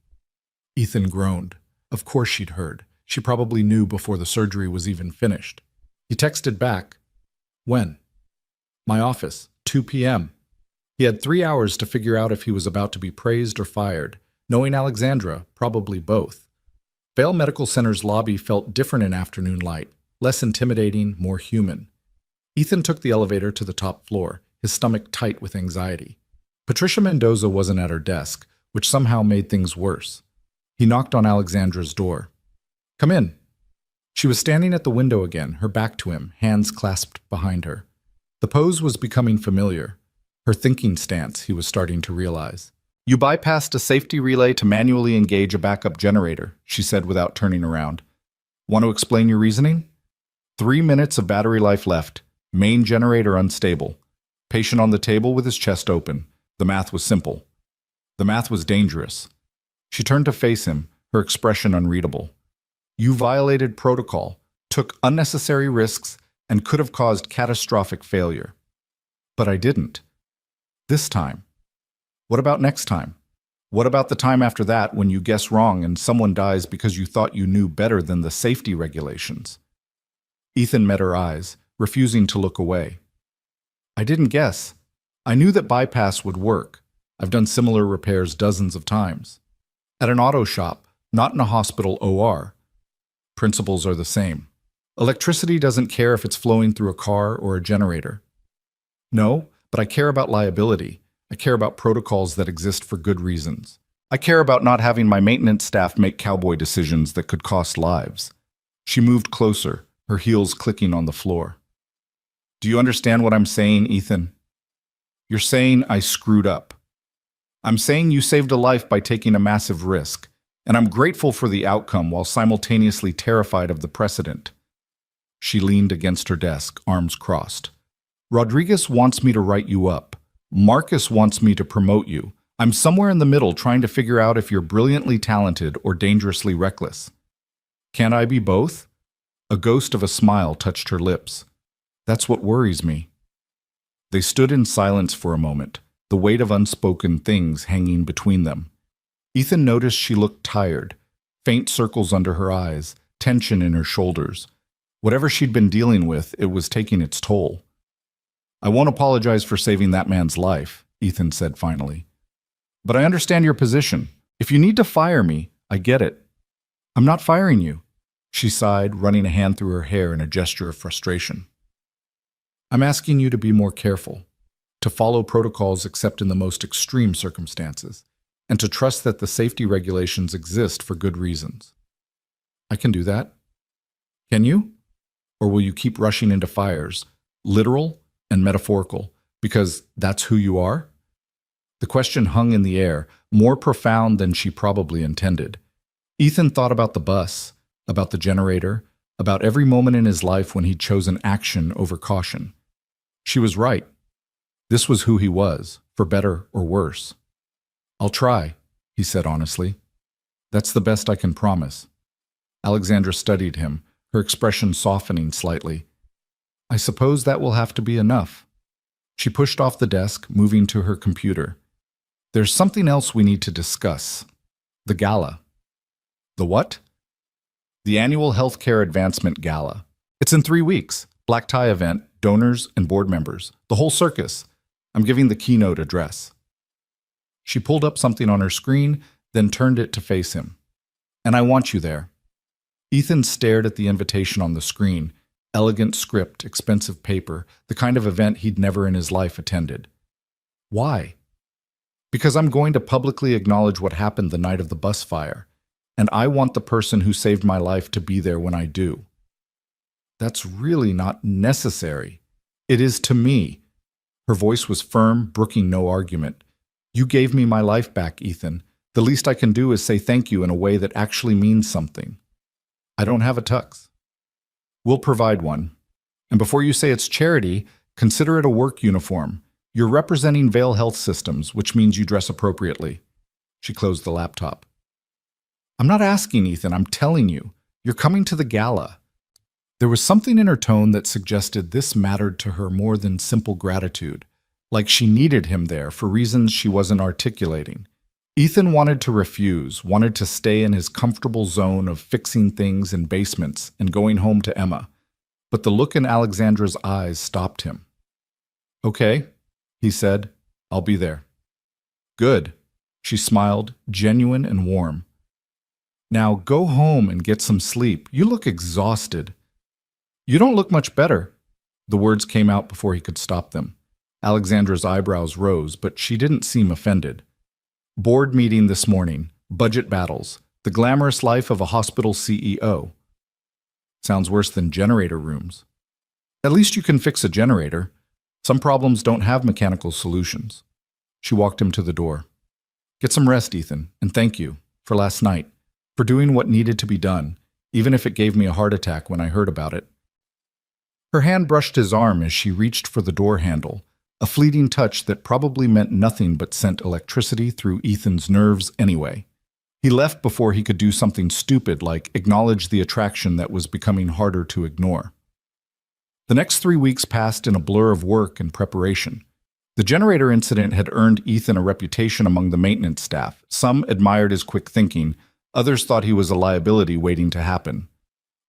Ethan groaned. Of course she'd heard. She probably knew before the surgery was even finished. He texted back. When? My office, 2 p.m. He had 3 hours to figure out if he was about to be praised or fired. Knowing Alexandra, probably both. Vale Medical Center's lobby felt different in afternoon light, less intimidating, more human. Ethan took the elevator to the top floor, his stomach tight with anxiety. Patricia Mendoza wasn't at her desk, which somehow made things worse. He knocked on Alexandra's door. Come in. She was standing at the window again, her back to him, hands clasped behind her. The pose was becoming familiar. Her thinking stance, he was starting to realize. You bypassed a safety relay to manually engage a backup generator, she said without turning around. Want to explain your reasoning? 3 minutes of battery life left. Main generator unstable. Patient on the table with his chest open. The math was simple. The math was dangerous. She turned to face him, her expression unreadable. You violated protocol, took unnecessary risks, and could have caused catastrophic failure. But I didn't. This time. What about next time? What about the time after that when you guess wrong and someone dies because you thought you knew better than the safety regulations? Ethan met her eyes, refusing to look away. I didn't guess. I knew that bypass would work. I've done similar repairs dozens of times. At an auto shop, not in a hospital OR. Principles are the same. Electricity doesn't care if it's flowing through a car or a generator. No, but I care about liability. I care about protocols that exist for good reasons. I care about not having my maintenance staff make cowboy decisions that could cost lives. She moved closer, her heels clicking on the floor. Do you understand what I'm saying, Ethan? You're saying I screwed up. I'm saying you saved a life by taking a massive risk, and I'm grateful for the outcome while simultaneously terrified of the precedent. She leaned against her desk, arms crossed. Rodriguez wants me to write you up. Marcus wants me to promote you. I'm somewhere in the middle trying to figure out if you're brilliantly talented or dangerously reckless. Can't I be both? A ghost of a smile touched her lips. That's what worries me. They stood in silence for a moment, the weight of unspoken things hanging between them. Ethan noticed she looked tired, faint circles under her eyes, tension in her shoulders. Whatever she'd been dealing with, it was taking its toll. I won't apologize for saving that man's life, Ethan said finally. But I understand your position. If you need to fire me, I get it. I'm not firing you, she sighed, running a hand through her hair in a gesture of frustration. I'm asking you to be more careful, to follow protocols except in the most extreme circumstances, and to trust that the safety regulations exist for good reasons. I can do that. Can you? Or will you keep rushing into fires, literal and metaphorical, because that's who you are? The question hung in the air, more profound than she probably intended. Ethan thought about the bus, about the generator, about every moment in his life when he'd chosen action over caution. She was right. This was who he was, for better or worse. I'll try, he said honestly. That's the best I can promise. Alexandra studied him, her expression softening slightly. I suppose that will have to be enough. She pushed off the desk, moving to her computer. There's something else we need to discuss. The gala. The what? The annual Healthcare Advancement Gala. It's in 3 weeks. Black tie event, donors and board members. The whole circus. I'm giving the keynote address. She pulled up something on her screen, then turned it to face him. And I want you there. Ethan stared at the invitation on the screen. Elegant script, expensive paper, the kind of event he'd never in his life attended. Why? Because I'm going to publicly acknowledge what happened the night of the bus fire, and I want the person who saved my life to be there when I do. That's really not necessary. It is to me. Her voice was firm, brooking no argument. You gave me my life back, Ethan. The least I can do is say thank you in a way that actually means something. I don't have a tux. We'll provide one. And before you say it's charity, consider it a work uniform. You're representing Vale Health Systems, which means you dress appropriately. She closed the laptop. I'm not asking, Ethan. I'm telling you. You're coming to the gala. There was something in her tone that suggested this mattered to her more than simple gratitude, like she needed him there for reasons she wasn't articulating. Ethan wanted to refuse, wanted to stay in his comfortable zone of fixing things in basements and going home to Emma, but the look in Alexandra's eyes stopped him. Okay, he said, I'll be there. Good, she smiled, genuine and warm. Now go home and get some sleep. You look exhausted. You don't look much better. The words came out before he could stop them. Alexandra's eyebrows rose, but she didn't seem offended. Board meeting this morning. Budget battles. The glamorous life of a hospital CEO. Sounds worse than generator rooms. At least you can fix a generator. Some problems don't have mechanical solutions. She walked him to the door. Get some rest, Ethan, and thank you for last night, for doing what needed to be done, even if it gave me a heart attack when I heard about it. Her hand brushed his arm as she reached for the door handle, a fleeting touch that probably meant nothing but sent electricity through Ethan's nerves anyway. He left before he could do something stupid like acknowledge the attraction that was becoming harder to ignore. The next 3 weeks passed in a blur of work and preparation. The generator incident had earned Ethan a reputation among the maintenance staff. Some admired his quick thinking, others thought he was a liability waiting to happen.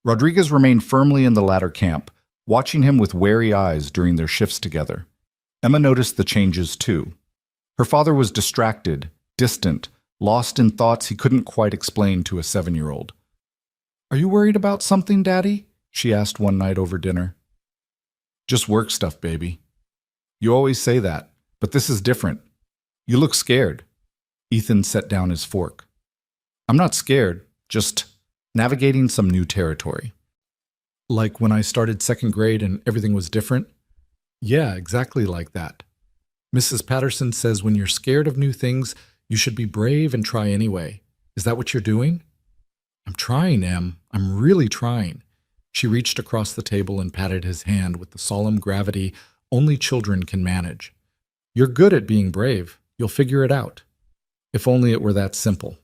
Rodriguez remained firmly in the latter camp, watching him with wary eyes during their shifts together. Emma noticed the changes too. Her father was distracted, distant, lost in thoughts he couldn't quite explain to a 7-year-old. Are you worried about something, Daddy? She asked one night over dinner. Just work stuff, baby. You always say that, but this is different. You look scared. Ethan set down his fork. I'm not scared, just navigating some new territory. Like when I started 2nd grade and everything was different? Yeah, exactly like that. Mrs. Patterson says when you're scared of new things, you should be brave and try anyway. Is that what you're doing? I'm trying, Em. I'm really trying. She reached across the table and patted his hand with the solemn gravity only children can manage. You're good at being brave. You'll figure it out. If only it were that simple.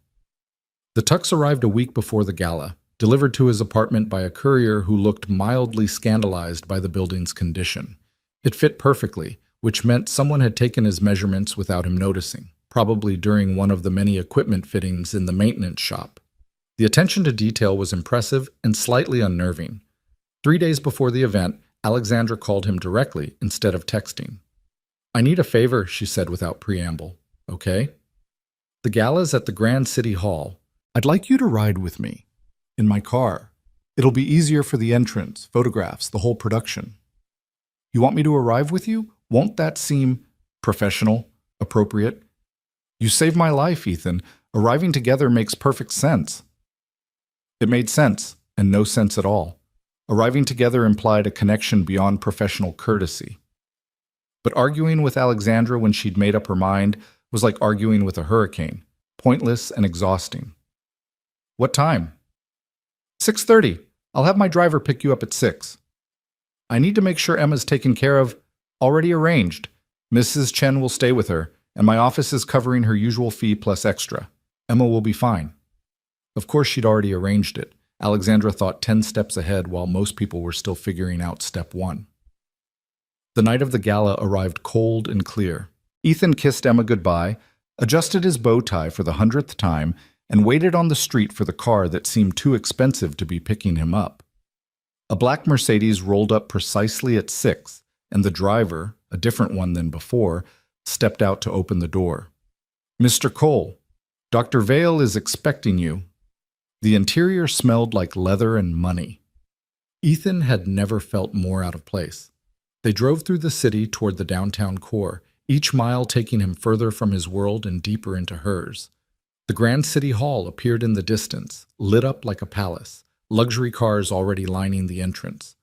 The tux arrived a week before the gala, delivered to his apartment by a courier who looked mildly scandalized by the building's condition. It fit perfectly, which meant someone had taken his measurements without him noticing, probably during one of the many equipment fittings in the maintenance shop. The attention to detail was impressive and slightly unnerving. 3 days before the event, Alexandra called him directly instead of texting. "I need a favor," she said without preamble. "Okay?" "The gala's at the Grand City Hall. I'd like you to ride with me. In my car. It'll be easier for the entrance, photographs, the whole production." "You want me to arrive with you? Won't that seem professional, appropriate?" "You saved my life, Ethan. Arriving together makes perfect sense." It made sense, and no sense at all. Arriving together implied a connection beyond professional courtesy. But arguing with Alexandra when she'd made up her mind was like arguing with a hurricane, pointless and exhausting. "What time?" 6:30. I'll have my driver pick you up at 6. "I need to make sure Emma's taken care of. Already arranged. Mrs. Chen will stay with her, and my office is covering her usual fee plus extra. Emma will be fine." Of course she'd already arranged it. Alexandra thought 10 steps ahead while most people were still figuring out step 1. The night of the gala arrived cold and clear. Ethan kissed Emma goodbye, adjusted his bow tie for the 100th time, and waited on the street for the car that seemed too expensive to be picking him up. A black Mercedes rolled up precisely at 6, and the driver, a different one than before, stepped out to open the door. "Mr. Cole, Dr. Vale is expecting you." The interior smelled like leather and money. Ethan had never felt more out of place. They drove through the city toward the downtown core, each mile taking him further from his world and deeper into hers. The Grand City Hall appeared in the distance, lit up like a palace, luxury cars already lining the entrance.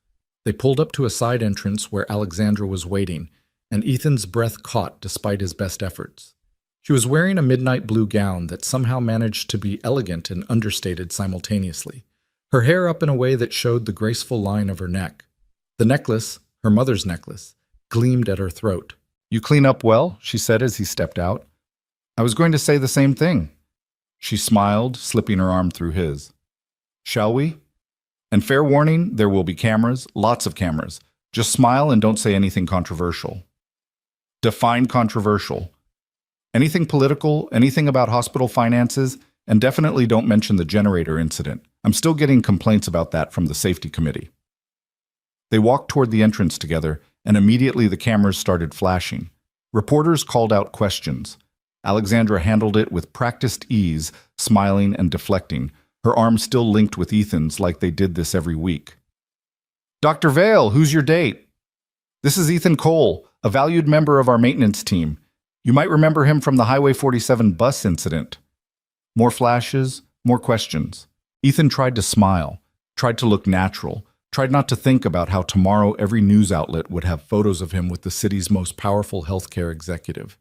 They pulled up to a side entrance where Alexandra was waiting, and Ethan's breath caught despite his best efforts. She was wearing a midnight blue gown that somehow managed to be elegant and understated simultaneously, her hair up in a way that showed the graceful line of her neck. The necklace, her mother's necklace, gleamed at her throat. "You clean up well," she said as he stepped out. "I was going to say the same thing." She smiled, slipping her arm through his. "Shall we? And fair warning, there will be cameras, lots of cameras. Just smile and don't say anything controversial." Define controversial. Anything political, anything about hospital finances, and definitely don't mention the generator incident. I'm still getting complaints about that from the safety committee. They walked toward the entrance together, and immediately the cameras started flashing. Reporters called out questions. Alexandra handled it with practiced ease, smiling and deflecting, her arm still linked with Ethan's like they did this every week. "Dr. Vale, who's your date?" "This is Ethan Cole, a valued member of our maintenance team. You might remember him from the Highway 47 bus incident." More flashes, more questions. Ethan tried to smile, tried to look natural, tried not to think about how tomorrow every news outlet would have photos of him with the city's most powerful healthcare executive.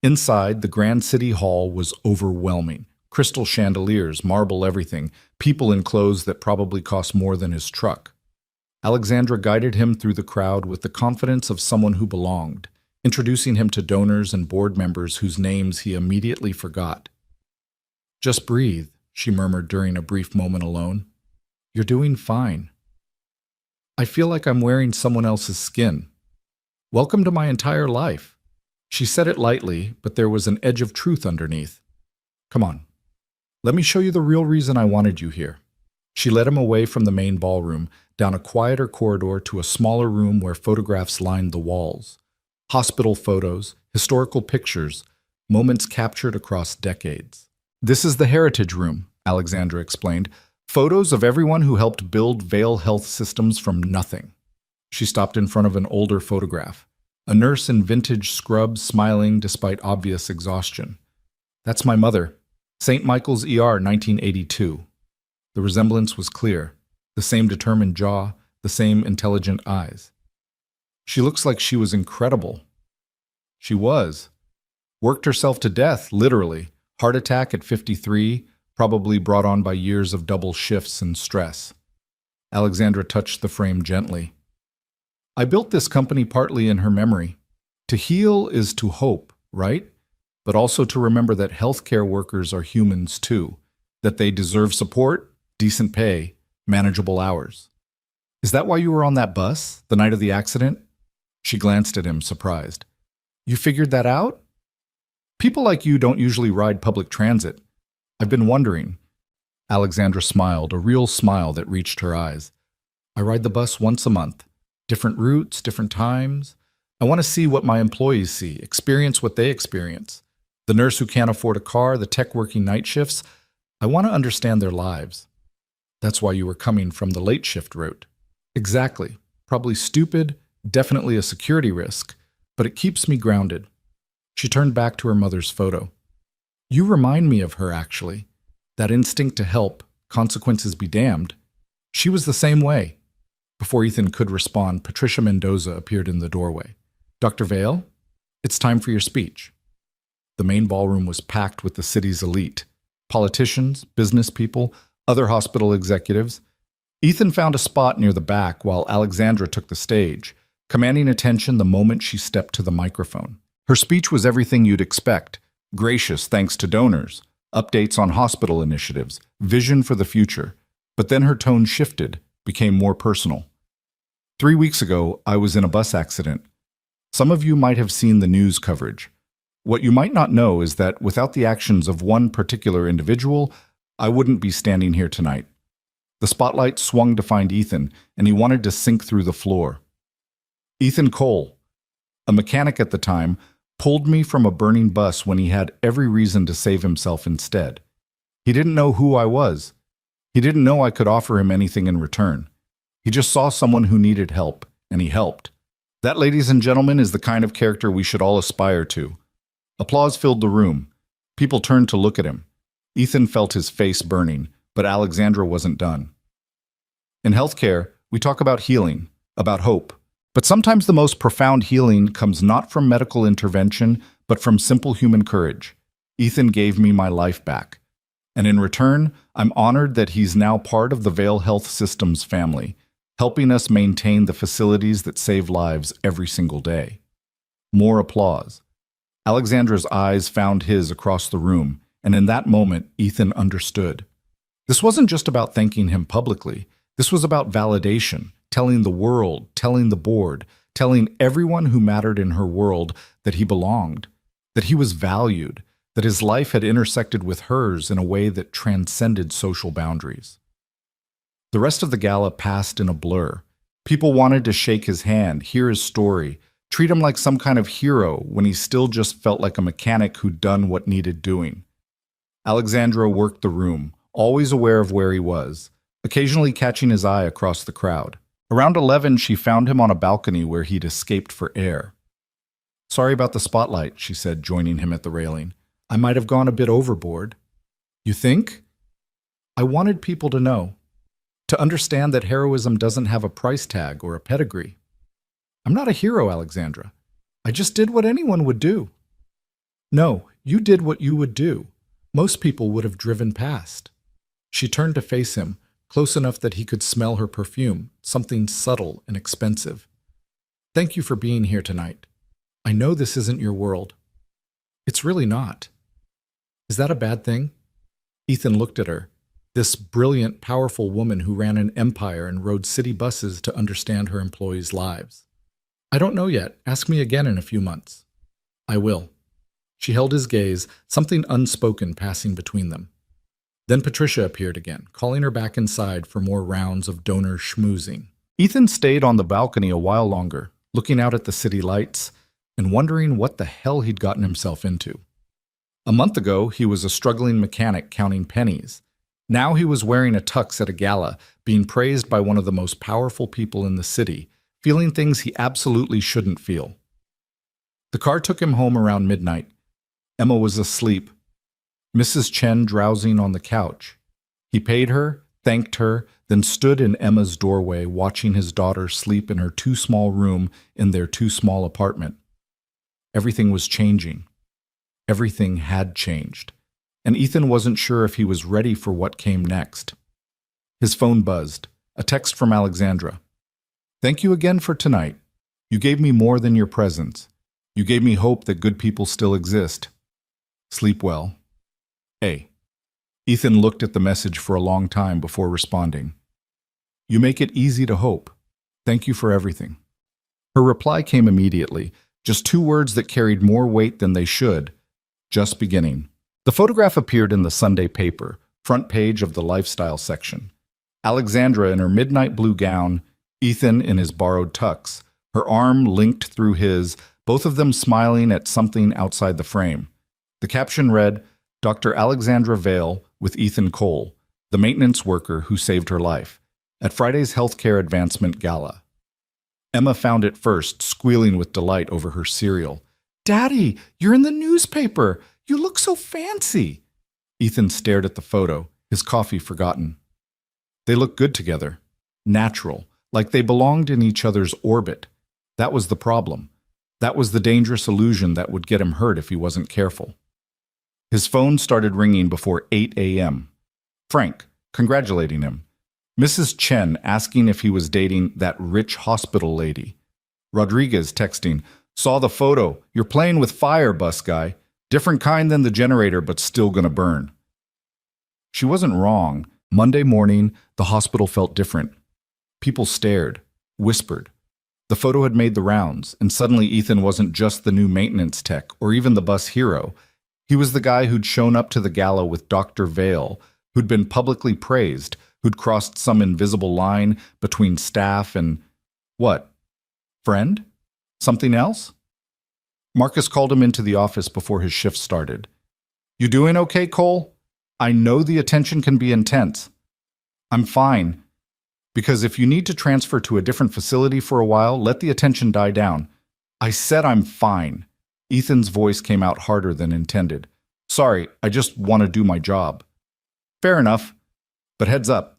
Inside, the Grand City Hall was overwhelming. Crystal chandeliers, marble everything, people in clothes that probably cost more than his truck. Alexandra guided him through the crowd with the confidence of someone who belonged, introducing him to donors and board members whose names he immediately forgot. "Just breathe," she murmured during a brief moment alone. "You're doing fine." "I feel like I'm wearing someone else's skin. Welcome to my entire life." She said it lightly, but there was an edge of truth underneath. "Come on. Let me show you the real reason I wanted you here." She led him away from the main ballroom, down a quieter corridor to a smaller room where photographs lined the walls. Hospital photos, historical pictures, moments captured across decades. "This is the Heritage Room," Alexandra explained. "Photos of everyone who helped build Vale Health Systems from nothing." She stopped in front of an older photograph. A nurse in vintage scrubs smiling despite obvious exhaustion. "That's my mother. St. Michael's ER, 1982. The resemblance was clear. The same determined jaw, the same intelligent eyes. "She looks like she was incredible." She was. Worked herself to death, literally. Heart attack at 53, probably brought on by years of double shifts and stress. Alexandra touched the frame gently. "I built this company partly in her memory. To heal is to hope, right? but also to remember that healthcare workers are humans too, that they deserve support, decent pay, manageable hours. Is that why you were on that bus the night of the accident? She glanced at him, surprised. You figured that out? People like you don't usually ride public transit. I've been wondering. Alexandra smiled, a real smile that reached her eyes. I ride the bus once a month. Different routes, different times. I want to see what my employees see, experience what they experience. The nurse who can't afford a car, the tech working night shifts. I want to understand their lives. That's why you were coming from the late shift route. Exactly. Probably stupid, definitely a security risk, but it keeps me grounded. She turned back to her mother's photo. You remind me of her, actually. That instinct to help, consequences be damned. She was the same way. Before Ethan could respond, Patricia Mendoza appeared in the doorway. Dr. Vale, it's time for your speech. The main ballroom was packed with the city's elite. Politicians, business people, other hospital executives. Ethan found a spot near the back while Alexandra took the stage, commanding attention the moment she stepped to the microphone. Her speech was everything you'd expect. Gracious thanks to donors, updates on hospital initiatives, vision for the future. But then her tone shifted, became more personal. 3 weeks ago, I was in a bus accident. Some of you might have seen the news coverage. What you might not know is that without the actions of one particular individual, I wouldn't be standing here tonight. The spotlight swung to find Ethan, and he wanted to sink through the floor. Ethan Cole, a mechanic at the time, pulled me from a burning bus when he had every reason to save himself instead. He didn't know who I was. He didn't know I could offer him anything in return. He just saw someone who needed help, and he helped. That, ladies and gentlemen, is the kind of character we should all aspire to. Applause filled the room. People turned to look at him. Ethan felt his face burning, but Alexandra wasn't done. In healthcare, we talk about healing, about hope. But sometimes the most profound healing comes not from medical intervention, but from simple human courage. Ethan gave me my life back. And in return, I'm honored that he's now part of the Vale Health Systems family, helping us maintain the facilities that save lives every single day. More applause. Alexandra's eyes found his across the room, and in that moment, Ethan understood. This wasn't just about thanking him publicly. This was about validation, telling the world, telling the board, telling everyone who mattered in her world that he belonged, that he was valued, that his life had intersected with hers in a way that transcended social boundaries. The rest of the gala passed in a blur. People wanted to shake his hand, hear his story, treat him like some kind of hero when he still just felt like a mechanic who'd done what needed doing. Alexandra worked the room, always aware of where he was, occasionally catching his eye across the crowd. Around 11, she found him on a balcony where he'd escaped for air. Sorry about the spotlight, she said, joining him at the railing. I might have gone a bit overboard. You think? I wanted people to know, to understand that heroism doesn't have a price tag or a pedigree. I'm not a hero, Alexandra. I just did what anyone would do. No, you did what you would do. Most people would have driven past. She turned to face him, close enough that he could smell her perfume, something subtle and expensive. Thank you for being here tonight. I know this isn't your world. It's really not. Is that a bad thing? Ethan looked at her, this brilliant, powerful woman who ran an empire and rode city buses to understand her employees' lives. I don't know yet. Ask me again in a few months. I will. She held his gaze, something unspoken passing between them. Then Patricia appeared again, calling her back inside for more rounds of donor schmoozing. Ethan stayed on the balcony a while longer, looking out at the city lights and wondering what the hell he'd gotten himself into. A month ago, he was a struggling mechanic counting pennies. Now he was wearing a tux at a gala, being praised by one of the most powerful people in the city, feeling things he absolutely shouldn't feel. The car took him home around midnight. Emma was asleep, Mrs. Chen drowsing on the couch. He paid her, thanked her, then stood in Emma's doorway watching his daughter sleep in her too-small room in their too-small apartment. Everything was changing. Everything had changed, and Ethan wasn't sure if he was ready for what came next. His phone buzzed, a text from Alexandra. Thank you again for tonight. You gave me more than your presence. You gave me hope that good people still exist. Sleep well. A. Ethan looked at the message for a long time before responding. You make it easy to hope. Thank you for everything. Her reply came immediately, just 2 words that carried more weight than they should. Just beginning. The photograph appeared in the Sunday paper, front page of the lifestyle section. Alexandra in her midnight blue gown, Ethan in his borrowed tux, her arm linked through his, both of them smiling at something outside the frame. The caption read, Dr. Alexandra Vale with Ethan Cole, the maintenance worker who saved her life, at Friday's Healthcare Advancement Gala. Emma found it first, squealing with delight over her cereal. Daddy, you're in the newspaper. You look so fancy. Ethan stared at the photo, his coffee forgotten. They looked good together, natural, like they belonged in each other's orbit. That was the problem. That was the dangerous illusion that would get him hurt if he wasn't careful. His phone started ringing before 8 a.m. Frank, congratulating him. Mrs. Chen asking if he was dating that rich hospital lady. Rodriguez texting, saw the photo. You're playing with fire, bus guy. Different kind than the generator, but still gonna burn. She wasn't wrong. Monday morning, the hospital felt different. People stared, whispered. The photo had made the rounds, and suddenly Ethan wasn't just the new maintenance tech or even the bus hero. He was the guy who'd shown up to the gala with Dr. Vale, who'd been publicly praised, who'd crossed some invisible line between staff and, what, friend? Something else? Marcus called him into the office before his shift started. You doing okay, Cole? I know the attention can be intense. I'm fine. Because if you need to transfer to a different facility for a while, let the attention die down. I said I'm fine. Ethan's voice came out harder than intended. Sorry, I just want to do my job. Fair enough. But heads up.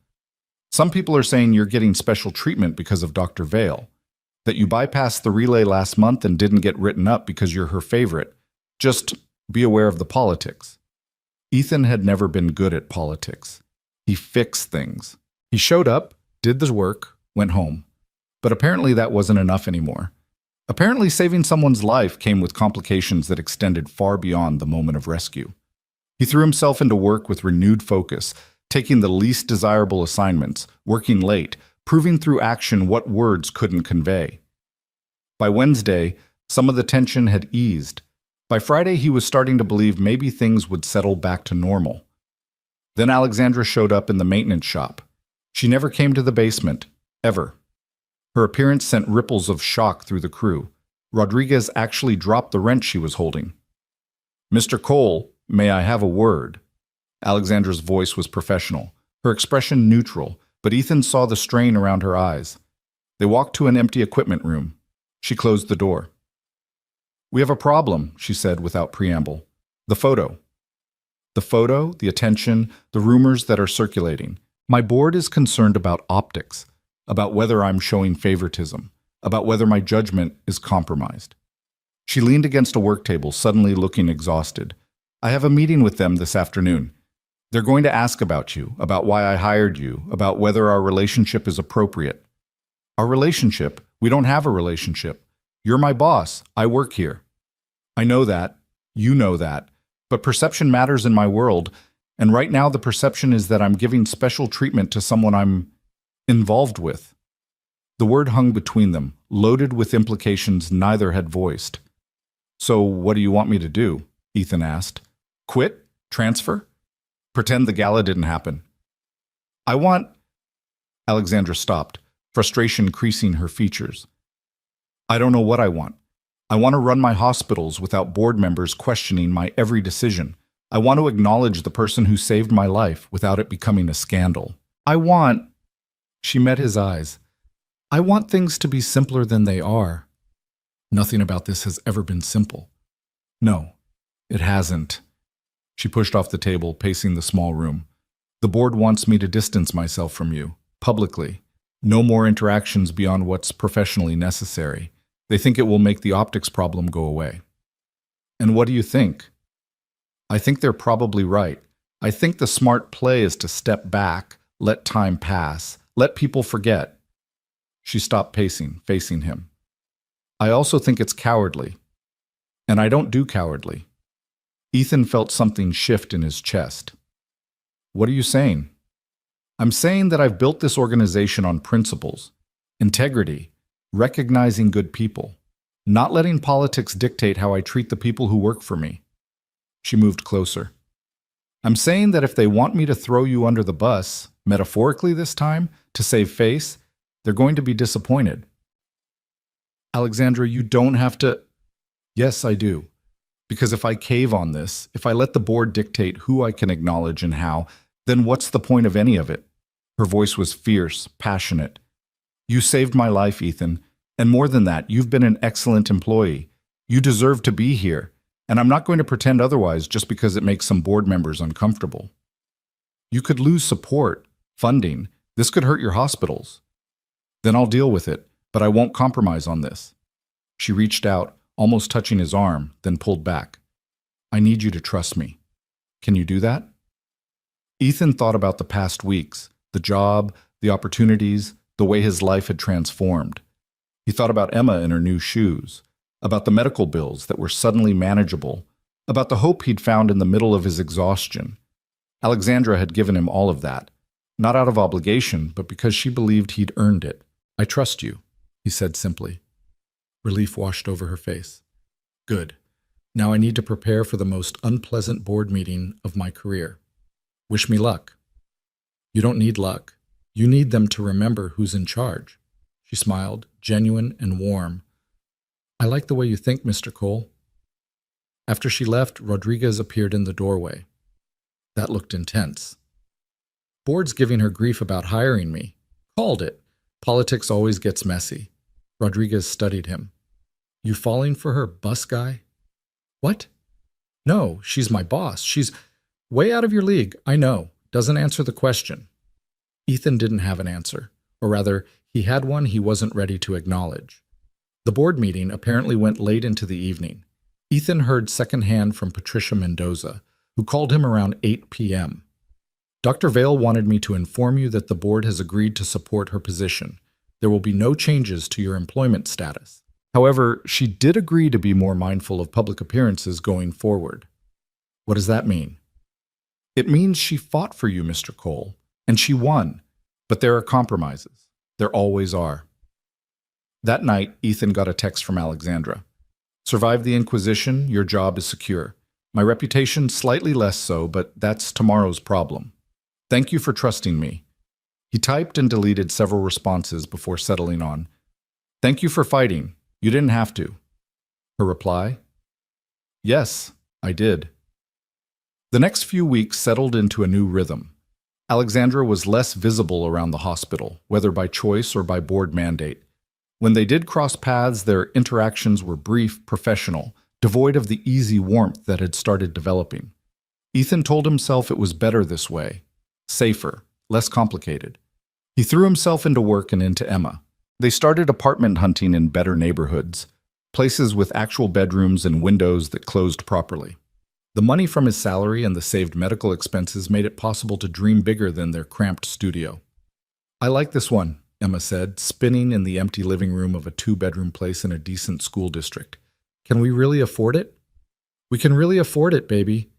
Some people are saying you're getting special treatment because of Dr. Vale. That you bypassed the relay last month and didn't get written up because you're her favorite. Just be aware of the politics. Ethan had never been good at politics. He fixed things. He showed up, did the work, went home. But apparently that wasn't enough anymore. Apparently saving someone's life came with complications that extended far beyond the moment of rescue. He threw himself into work with renewed focus, taking the least desirable assignments, working late, proving through action what words couldn't convey. By Wednesday, some of the tension had eased. By Friday, he was starting to believe maybe things would settle back to normal. Then Alexandra showed up in the maintenance shop. She never came to the basement, ever. Her appearance sent ripples of shock through the crew. Rodriguez actually dropped the wrench she was holding. Mr. Cole, may I have a word? Alexandra's voice was professional, her expression neutral, but Ethan saw the strain around her eyes. They walked to an empty equipment room. She closed the door. We have a problem, she said without preamble. The photo. The photo, the attention, the rumors that are circulating. My board is concerned about optics, about whether I'm showing favoritism, about whether my judgment is compromised. She leaned against a work table, suddenly looking exhausted. I have a meeting with them this afternoon. They're going to ask about you, about why I hired you, about whether our relationship is appropriate. Our relationship? We don't have a relationship. You're my boss. I work here. I know that. You know that. But perception matters in my world, and right now the perception is that I'm giving special treatment to someone I'm involved with. The word hung between them, loaded with implications neither had voiced. So what do you want me to do? Ethan asked. Quit? Transfer? Pretend the gala didn't happen. I want... Alexandra stopped, frustration creasing her features. I don't know what I want. I want to run my hospitals without board members questioning my every decision. I want to acknowledge the person who saved my life without it becoming a scandal. I want... She met his eyes. I want things to be simpler than they are. Nothing about this has ever been simple. No, it hasn't. She pushed off the table, pacing the small room. The board wants me to distance myself from you, publicly. No more interactions beyond what's professionally necessary. They think it will make the optics problem go away. And what do you think? I think they're probably right. I think the smart play is to step back, let time pass, let people forget. She stopped pacing, facing him. I also think it's cowardly. And I don't do cowardly. Ethan felt something shift in his chest. What are you saying? I'm saying that I've built this organization on principles, integrity, recognizing good people, not letting politics dictate how I treat the people who work for me. She moved closer. I'm saying that if they want me to throw you under the bus, metaphorically this time, to save face, they're going to be disappointed. Alexandra, you don't have to. Yes, I do. Because if I cave on this, if I let the board dictate who I can acknowledge and how, then what's the point of any of it? Her voice was fierce, passionate. You saved my life, Ethan. And more than that, you've been an excellent employee. You deserve to be here. And I'm not going to pretend otherwise just because it makes some board members uncomfortable. You could lose support, funding. This could hurt your hospitals. Then I'll deal with it, but I won't compromise on this. She reached out, almost touching his arm, then pulled back. I need you to trust me. Can you do that? Ethan thought about the past weeks, the job, the opportunities, the way his life had transformed. He thought about Emma in her new shoes, about the medical bills that were suddenly manageable, about the hope he'd found in the middle of his exhaustion. Alexandra had given him all of that, not out of obligation, but because she believed he'd earned it. I trust you, he said simply. Relief washed over her face. Good. Now I need to prepare for the most unpleasant board meeting of my career. Wish me luck. You don't need luck. You need them to remember who's in charge. She smiled, genuine and warm. I like the way you think, Mr. Cole. After she left, Rodriguez appeared in the doorway. That looked intense. Board's giving her grief about hiring me. Called it. Politics always gets messy. Rodriguez studied him. You falling for her, bus guy? What? No, she's my boss. She's way out of your league, I know. Doesn't answer the question. Ethan didn't have an answer, or rather, he had one he wasn't ready to acknowledge. The board meeting apparently went late into the evening. Ethan heard secondhand from Patricia Mendoza, who called him around 8 p.m. Dr. Vale wanted me to inform you that the board has agreed to support her position. There will be no changes to your employment status. However, she did agree to be more mindful of public appearances going forward. What does that mean? It means she fought for you, Mr. Cole, and she won. But there are compromises. There always are. That night, Ethan got a text from Alexandra. Survive the Inquisition, your job is secure. My reputation slightly less so, but that's tomorrow's problem. Thank you for trusting me. He typed and deleted several responses before settling on, Thank you for fighting. You didn't have to. Her reply? Yes, I did. The next few weeks settled into a new rhythm. Alexandra was less visible around the hospital, whether by choice or by board mandate. When they did cross paths, their interactions were brief, professional, devoid of the easy warmth that had started developing. Ethan told himself it was better this way, safer, less complicated. He threw himself into work and into Emma. They started apartment hunting in better neighborhoods, places with actual bedrooms and windows that closed properly. The money from his salary and the saved medical expenses made it possible to dream bigger than their cramped studio. I like this one, Emma said, spinning in the empty living room of a 2-bedroom place in a decent school district. Can we really afford it? We can really afford it, baby.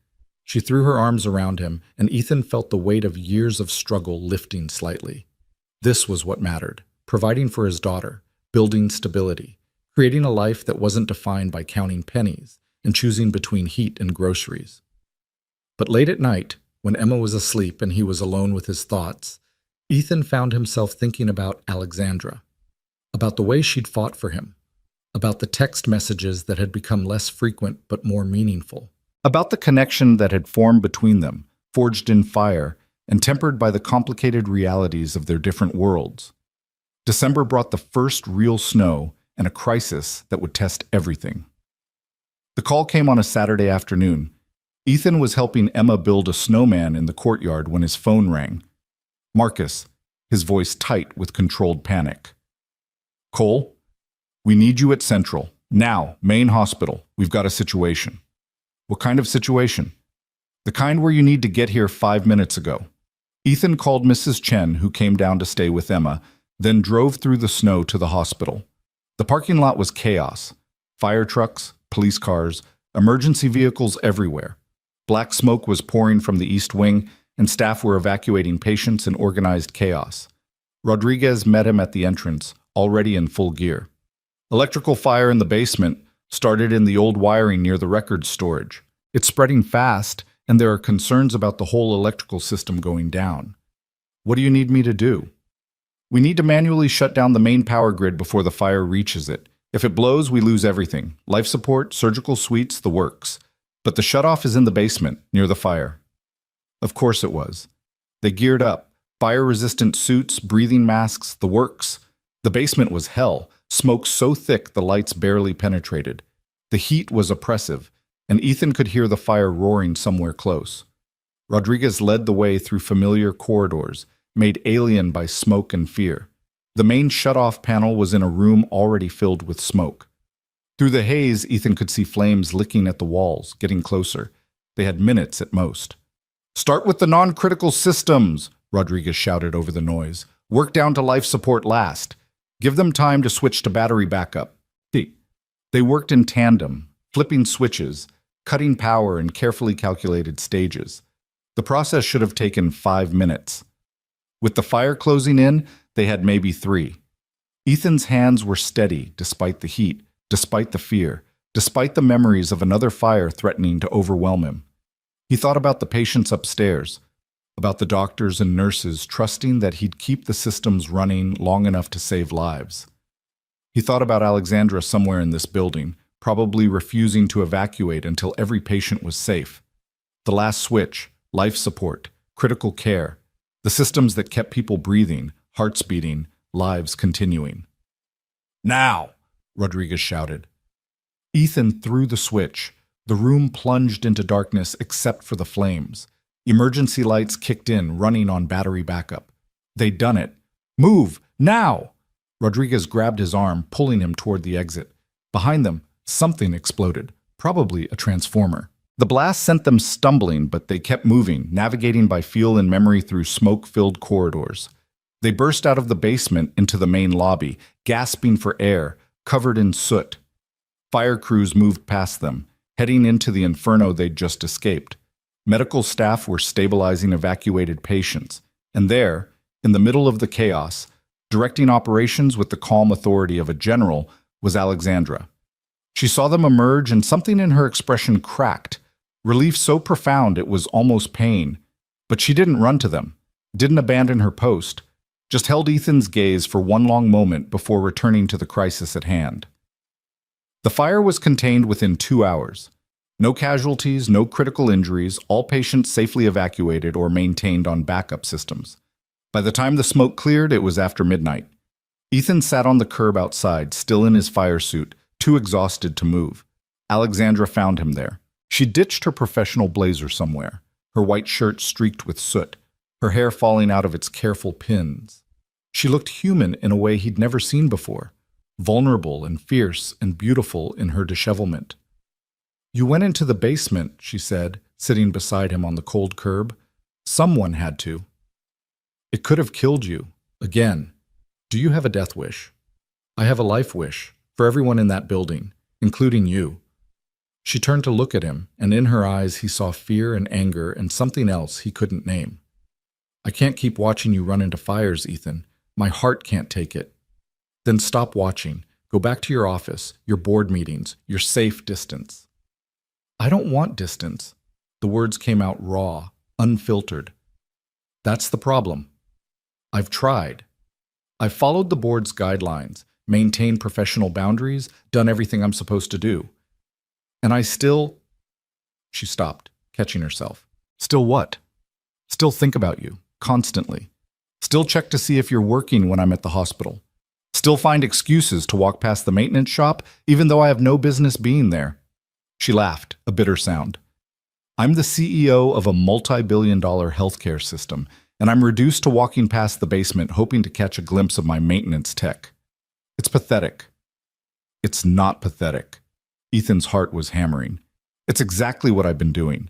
She threw her arms around him, and Ethan felt the weight of years of struggle lifting slightly. This was what mattered, providing for his daughter, building stability, creating a life that wasn't defined by counting pennies and choosing between heat and groceries. But late at night, when Emma was asleep and he was alone with his thoughts, Ethan found himself thinking about Alexandra, about the way she'd fought for him, about the text messages that had become less frequent but more meaningful, about the connection that had formed between them, forged in fire and tempered by the complicated realities of their different worlds. December brought the first real snow and a crisis that would test everything. The call came on a Saturday afternoon. Ethan was helping Emma build a snowman in the courtyard when his phone rang. Marcus, his voice tight with controlled panic. Cole, we need you at Central. Now, main hospital. We've got a situation. What kind of situation? The kind where you need to get here 5 minutes ago. Ethan called Mrs. Chen, who came down to stay with Emma, then drove through the snow to the hospital. The parking lot was chaos. Fire trucks, police cars, emergency vehicles everywhere. Black smoke was pouring from the east wing, and staff were evacuating patients in organized chaos. Rodriguez met him at the entrance, already in full gear. Electrical fire in the basement started in the old wiring near the records storage. It's spreading fast, and there are concerns about the whole electrical system going down. What do you need me to do? We need to manually shut down the main power grid before the fire reaches it. If it blows, we lose everything. Life support, surgical suites, the works. But the shutoff is in the basement, near the fire. Of course it was. They geared up. Fire-resistant suits, breathing masks, the works. The basement was hell. Smoke so thick the lights barely penetrated. The heat was oppressive, and Ethan could hear the fire roaring somewhere close. Rodriguez led the way through familiar corridors, made alien by smoke and fear. The main shut-off panel was in a room already filled with smoke. Through the haze, Ethan could see flames licking at the walls, getting closer. They had minutes at most. "Start with the non-critical systems," Rodriguez shouted over the noise. "Work down to life support last. Give them time to switch to battery backup." They worked in tandem, flipping switches, cutting power in carefully calculated stages. The process should have taken 5 minutes. With the fire closing in, they had maybe 3. Ethan's hands were steady despite the heat, despite the fear, despite the memories of another fire threatening to overwhelm him. He thought about the patients upstairs, about the doctors and nurses trusting that he'd keep the systems running long enough to save lives. He thought about Alexandra somewhere in this building, probably refusing to evacuate until every patient was safe. The last switch, life support, critical care, the systems that kept people breathing, hearts beating, lives continuing. "Now!" Rodriguez shouted. Ethan threw the switch. The room plunged into darkness except for the flames. Emergency lights kicked in, running on battery backup. They'd done it. "Move! Now!" Rodriguez grabbed his arm, pulling him toward the exit. Behind them, something exploded, probably a transformer. The blast sent them stumbling, but they kept moving, navigating by feel and memory through smoke-filled corridors. They burst out of the basement into the main lobby, gasping for air, covered in soot. Fire crews moved past them, heading into the inferno they'd just escaped. Medical staff were stabilizing evacuated patients, and there, in the middle of the chaos, directing operations with the calm authority of a general, was Alexandra. She saw them emerge, and something in her expression cracked, relief so profound it was almost pain. But she didn't run to them, didn't abandon her post, just held Ethan's gaze for one long moment before returning to the crisis at hand. The fire was contained within 2 hours. No casualties, no critical injuries, all patients safely evacuated or maintained on backup systems. By the time the smoke cleared, it was after midnight. Ethan sat on the curb outside, still in his fire suit, too exhausted to move. Alexandra found him there. She ditched her professional blazer somewhere, her white shirt streaked with soot, her hair falling out of its careful pins. She looked human in a way he'd never seen before, vulnerable and fierce and beautiful in her dishevelment. "You went into the basement," she said, sitting beside him on the cold curb. "Someone had to. It could have killed you. Again. Do you have a death wish?" "I have a life wish, for everyone in that building, including you." She turned to look at him, and in her eyes he saw fear and anger and something else he couldn't name. "I can't keep watching you run into fires, Ethan. My heart can't take it." "Then stop watching. Go back to your office, your board meetings, your safe distance." "I don't want distance." The words came out raw, unfiltered. "That's the problem. I've tried. I've followed the board's guidelines, maintained professional boundaries, done everything I'm supposed to do. And I still—" She stopped, catching herself. "Still what?" "Still think about you, constantly. Still check to see if you're working when I'm at the hospital. Still find excuses to walk past the maintenance shop, even though I have no business being there." She laughed, a bitter sound. "I'm the CEO of a multi-billion-dollar healthcare system, and I'm reduced to walking past the basement hoping to catch a glimpse of my maintenance tech. It's pathetic." "It's not pathetic." Ethan's heart was hammering. "It's exactly what I've been doing.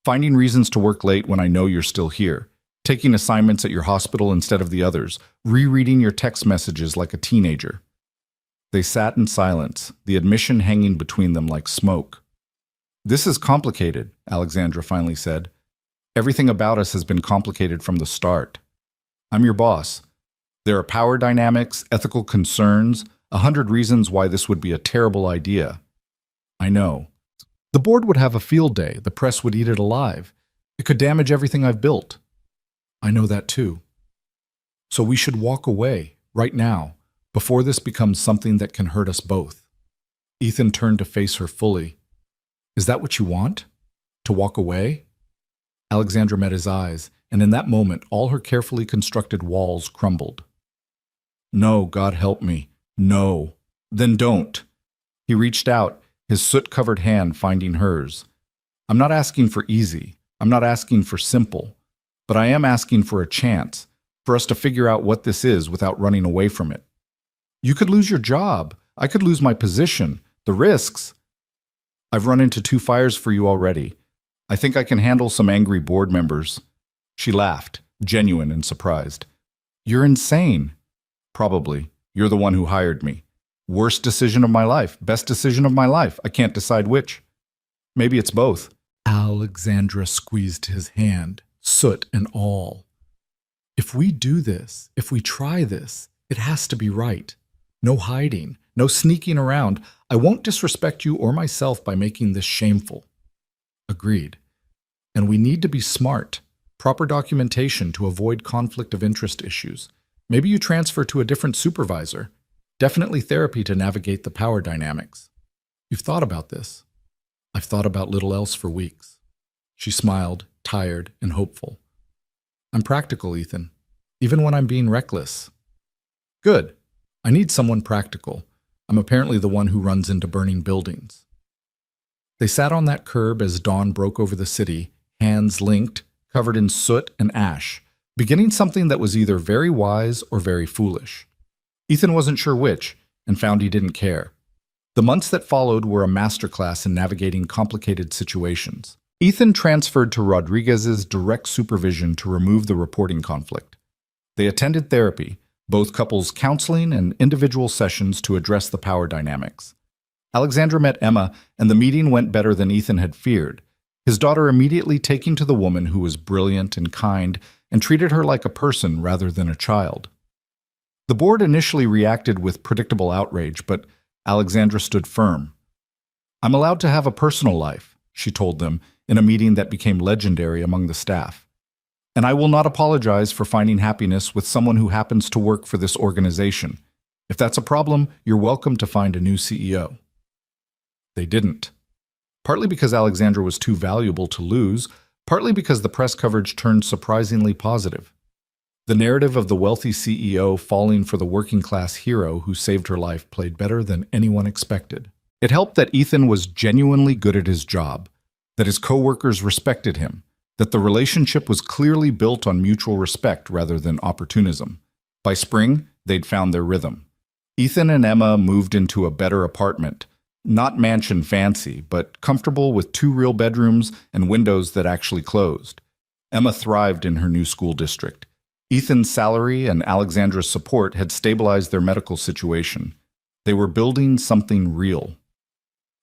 Finding reasons to work late when I know you're still here. Taking assignments at your hospital instead of the others. Rereading your text messages like a teenager." They sat in silence, the admission hanging between them like smoke. This is complicated, Alexandra finally said. Everything about us has been complicated from the start. I'm your boss. There are power dynamics, ethical concerns, 100 reasons why this would be a terrible idea. I know. The board would have a field day. The press would eat it alive. It could damage everything I've built. I know that too. So we should walk away, right now, before this becomes something that can hurt us both. Ethan turned to face her fully. Is that what you want? To walk away? Alexandra met his eyes, and in that moment, all her carefully constructed walls crumbled. No, God help me. No. Then don't. He reached out, his soot-covered hand finding hers. I'm not asking for easy. I'm not asking for simple. But I am asking for a chance, for us to figure out what this is without running away from it. You could lose your job. I could lose my position. The risks. I've run into 2 fires for you already. I think I can handle some angry board members. She laughed, genuine and surprised. You're insane. Probably. You're the one who hired me. Worst decision of my life. Best decision of my life. I can't decide which. Maybe it's both. Alexandra squeezed his hand, soot and all. If we do this, if we try this, it has to be right. No hiding, no sneaking around. I won't disrespect you or myself by making this shameful. Agreed. And we need to be smart. Proper documentation to avoid conflict of interest issues. Maybe you transfer to a different supervisor. Definitely therapy to navigate the power dynamics. You've thought about this. I've thought about little else for weeks. She smiled, tired and hopeful. I'm practical, Ethan, even when I'm being reckless. Good. I need someone practical. I'm apparently the one who runs into burning buildings. They sat on that curb as dawn broke over the city, hands linked, covered in soot and ash, beginning something that was either very wise or very foolish. Ethan wasn't sure which, and found he didn't care. The months that followed were a masterclass in navigating complicated situations. Ethan transferred to Rodriguez's direct supervision to remove the reporting conflict. They attended therapy, both couples counseling and individual sessions to address the power dynamics. Alexandra met Emma, and the meeting went better than Ethan had feared, his daughter immediately taking to the woman who was brilliant and kind and treated her like a person rather than a child. The board initially reacted with predictable outrage, but Alexandra stood firm. I'm allowed to have a personal life, she told them in a meeting that became legendary among the staff. And I will not apologize for finding happiness with someone who happens to work for this organization. If that's a problem, you're welcome to find a new CEO. They didn't. Partly because Alexandra was too valuable to lose, partly because the press coverage turned surprisingly positive. The narrative of the wealthy CEO falling for the working-class hero who saved her life played better than anyone expected. It helped that Ethan was genuinely good at his job, that his co-workers respected him, that the relationship was clearly built on mutual respect rather than opportunism. By spring, they'd found their rhythm. Ethan and Emma moved into a better apartment, not mansion fancy, but comfortable with 2 real bedrooms and windows that actually closed. Emma thrived in her new school district. Ethan's salary and Alexandra's support had stabilized their medical situation. They were building something real.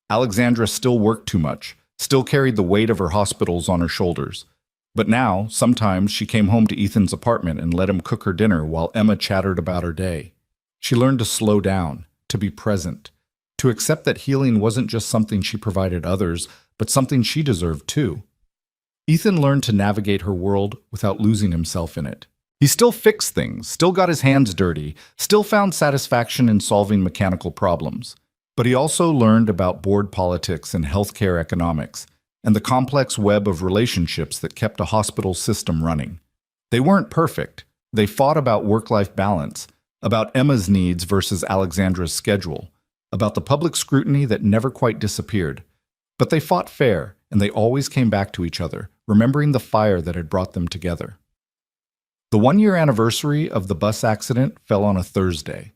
Alexandra still worked too much, still carried the weight of her hospitals on her shoulders. But now, sometimes she came home to Ethan's apartment and let him cook her dinner while Emma chattered about her day. She learned to slow down, to be present, to accept that healing wasn't just something she provided others, but something she deserved too. Ethan learned to navigate her world without losing himself in it. He still fixed things, still got his hands dirty, still found satisfaction in solving mechanical problems. But he also learned about board politics and healthcare economics, and the complex web of relationships that kept a hospital system running. They weren't perfect. They fought about work-life balance, about Emma's needs versus Alexandra's schedule, about the public scrutiny that never quite disappeared. But they fought fair, and they always came back to each other, remembering the fire that had brought them together. The 1-year anniversary of the bus accident fell on a Thursday.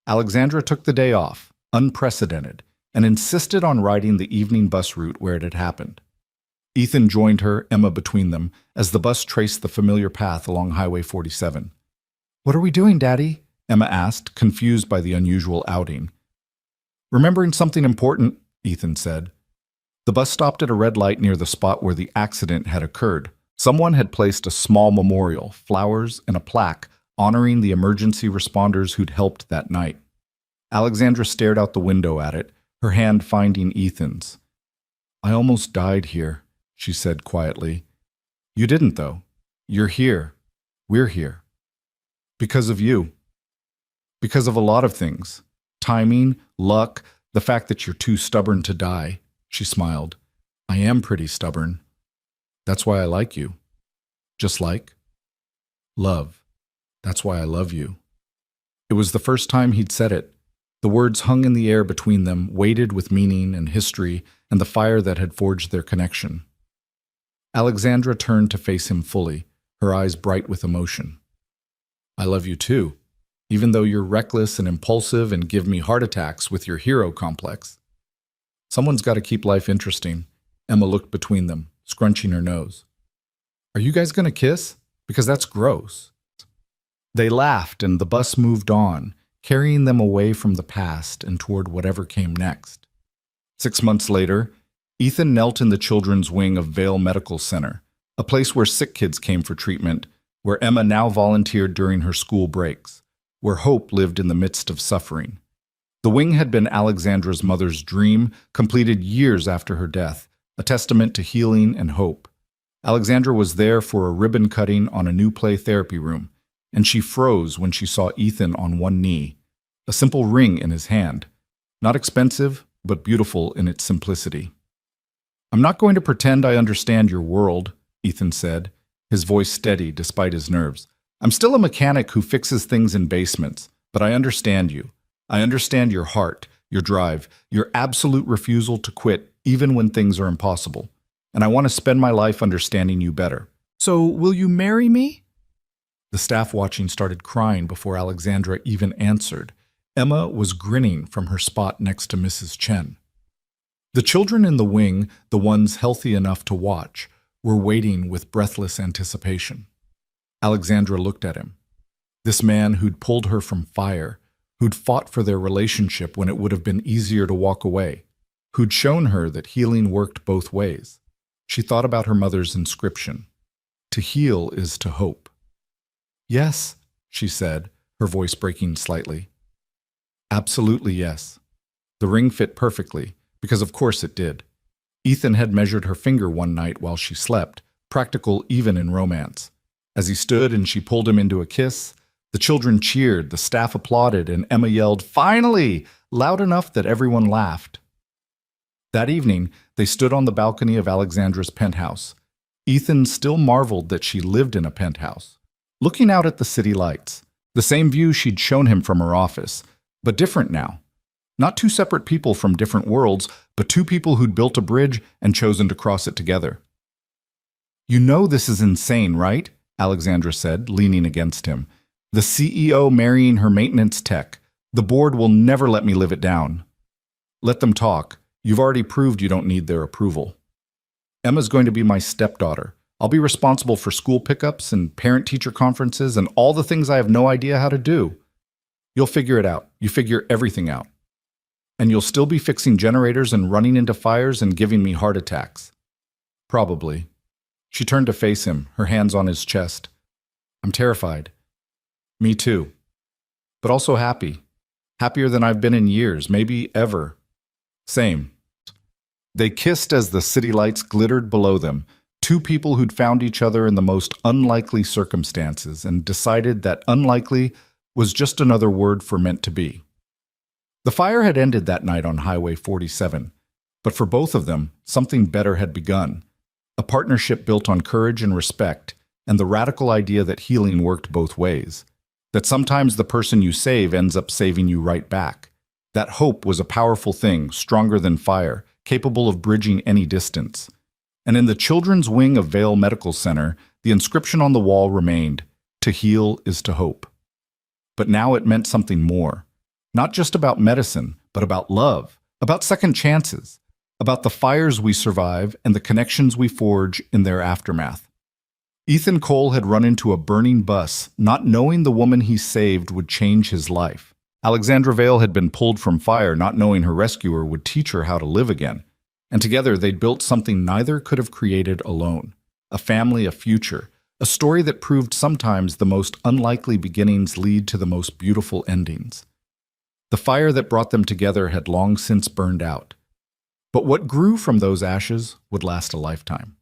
Alexandra took the day off, unprecedented, and insisted on riding the evening bus route where it had happened. Ethan joined her, Emma between them, as the bus traced the familiar path along Highway 47. "What are we doing, Daddy?" Emma asked, confused by the unusual outing. "Remembering something important," Ethan said. The bus stopped at a red light near the spot where the accident had occurred. Someone had placed a small memorial, flowers, and a plaque honoring the emergency responders who'd helped that night. Alexandra stared out the window at it, her hand finding Ethan's. "I almost died here," she said quietly. "You didn't, though. You're here. We're here. Because of you. Because of a lot of things. Timing, luck, the fact that you're too stubborn to die." She smiled. "I am pretty stubborn. That's why I like you. Just like love. That's why I love you." It was the first time he'd said it. The words hung in the air between them, weighted with meaning and history and the fire that had forged their connection. Alexandra turned to face him fully, her eyes bright with emotion. "I love you too, even though you're reckless and impulsive and give me heart attacks with your hero complex." Someone's got to keep life interesting. Emma looked between them, scrunching her nose. "Are you guys going to kiss? Because that's gross." They laughed and the bus moved on, carrying them away from the past and toward whatever came next. 6 months later, Ethan knelt in the children's wing of Vale Medical Center, a place where sick kids came for treatment, where Emma now volunteered during her school breaks, where hope lived in the midst of suffering. The wing had been Alexandra's mother's dream, completed years after her death, a testament to healing and hope. Alexandra was there for a ribbon cutting on a new play therapy room, and she froze when she saw Ethan on one knee, a simple ring in his hand, not expensive, but beautiful in its simplicity. "I'm not going to pretend I understand your world," Ethan said, his voice steady despite his nerves. "I'm still a mechanic who fixes things in basements, but I understand you. I understand your heart, your drive, your absolute refusal to quit even when things are impossible. And I want to spend my life understanding you better. So, will you marry me?" The staff watching started crying before Alexandra even answered. Emma was grinning from her spot next to Mrs. Chen. The children in the wing, the ones healthy enough to watch, were waiting with breathless anticipation. Alexandra looked at him. This man who'd pulled her from fire, who'd fought for their relationship when it would have been easier to walk away, who'd shown her that healing worked both ways. She thought about her mother's inscription. To heal is to hope. "Yes," she said, her voice breaking slightly. "Absolutely yes." The ring fit perfectly, because of course it did. Ethan had measured her finger one night while she slept, practical even in romance. As he stood and she pulled him into a kiss, the children cheered, the staff applauded, and Emma yelled, "Finally!" loud enough that everyone laughed. That evening, they stood on the balcony of Alexandra's penthouse. Ethan still marveled that she lived in a penthouse, looking out at the city lights, the same view she'd shown him from her office, but different now. Not two separate people from different worlds, but two people who'd built a bridge and chosen to cross it together. "You know this is insane, right?" Alexandra said, leaning against him. "The CEO marrying her maintenance tech. The board will never let me live it down." "Let them talk. You've already proved you don't need their approval." "Emma's going to be my stepdaughter. I'll be responsible for school pickups and parent-teacher conferences and all the things I have no idea how to do." "You'll figure it out. You figure everything out. And you'll still be fixing generators and running into fires and giving me heart attacks." "Probably." She turned to face him, her hands on his chest. "I'm terrified." "Me too. But also happy. Happier than I've been in years, maybe ever." "Same." They kissed as the city lights glittered below them, two people who'd found each other in the most unlikely circumstances and decided that unlikely was just another word for meant to be. The fire had ended that night on Highway 47, but for both of them, something better had begun. A partnership built on courage and respect, and the radical idea that healing worked both ways. That sometimes the person you save ends up saving you right back. That hope was a powerful thing, stronger than fire, capable of bridging any distance. And in the children's wing of Vale Medical Center, the inscription on the wall remained, "To heal is to hope." But now it meant something more. Not just about medicine, but about love, about second chances, about the fires we survive and the connections we forge in their aftermath. Ethan Cole had run into a burning bus, not knowing the woman he saved would change his life. Alexandra Vale had been pulled from fire, not knowing her rescuer would teach her how to live again. and together they'd built something neither could have created alone: a family, a future, a story that proved sometimes the most unlikely beginnings lead to the most beautiful endings. The fire that brought them together had long since burned out, but what grew from those ashes would last a lifetime.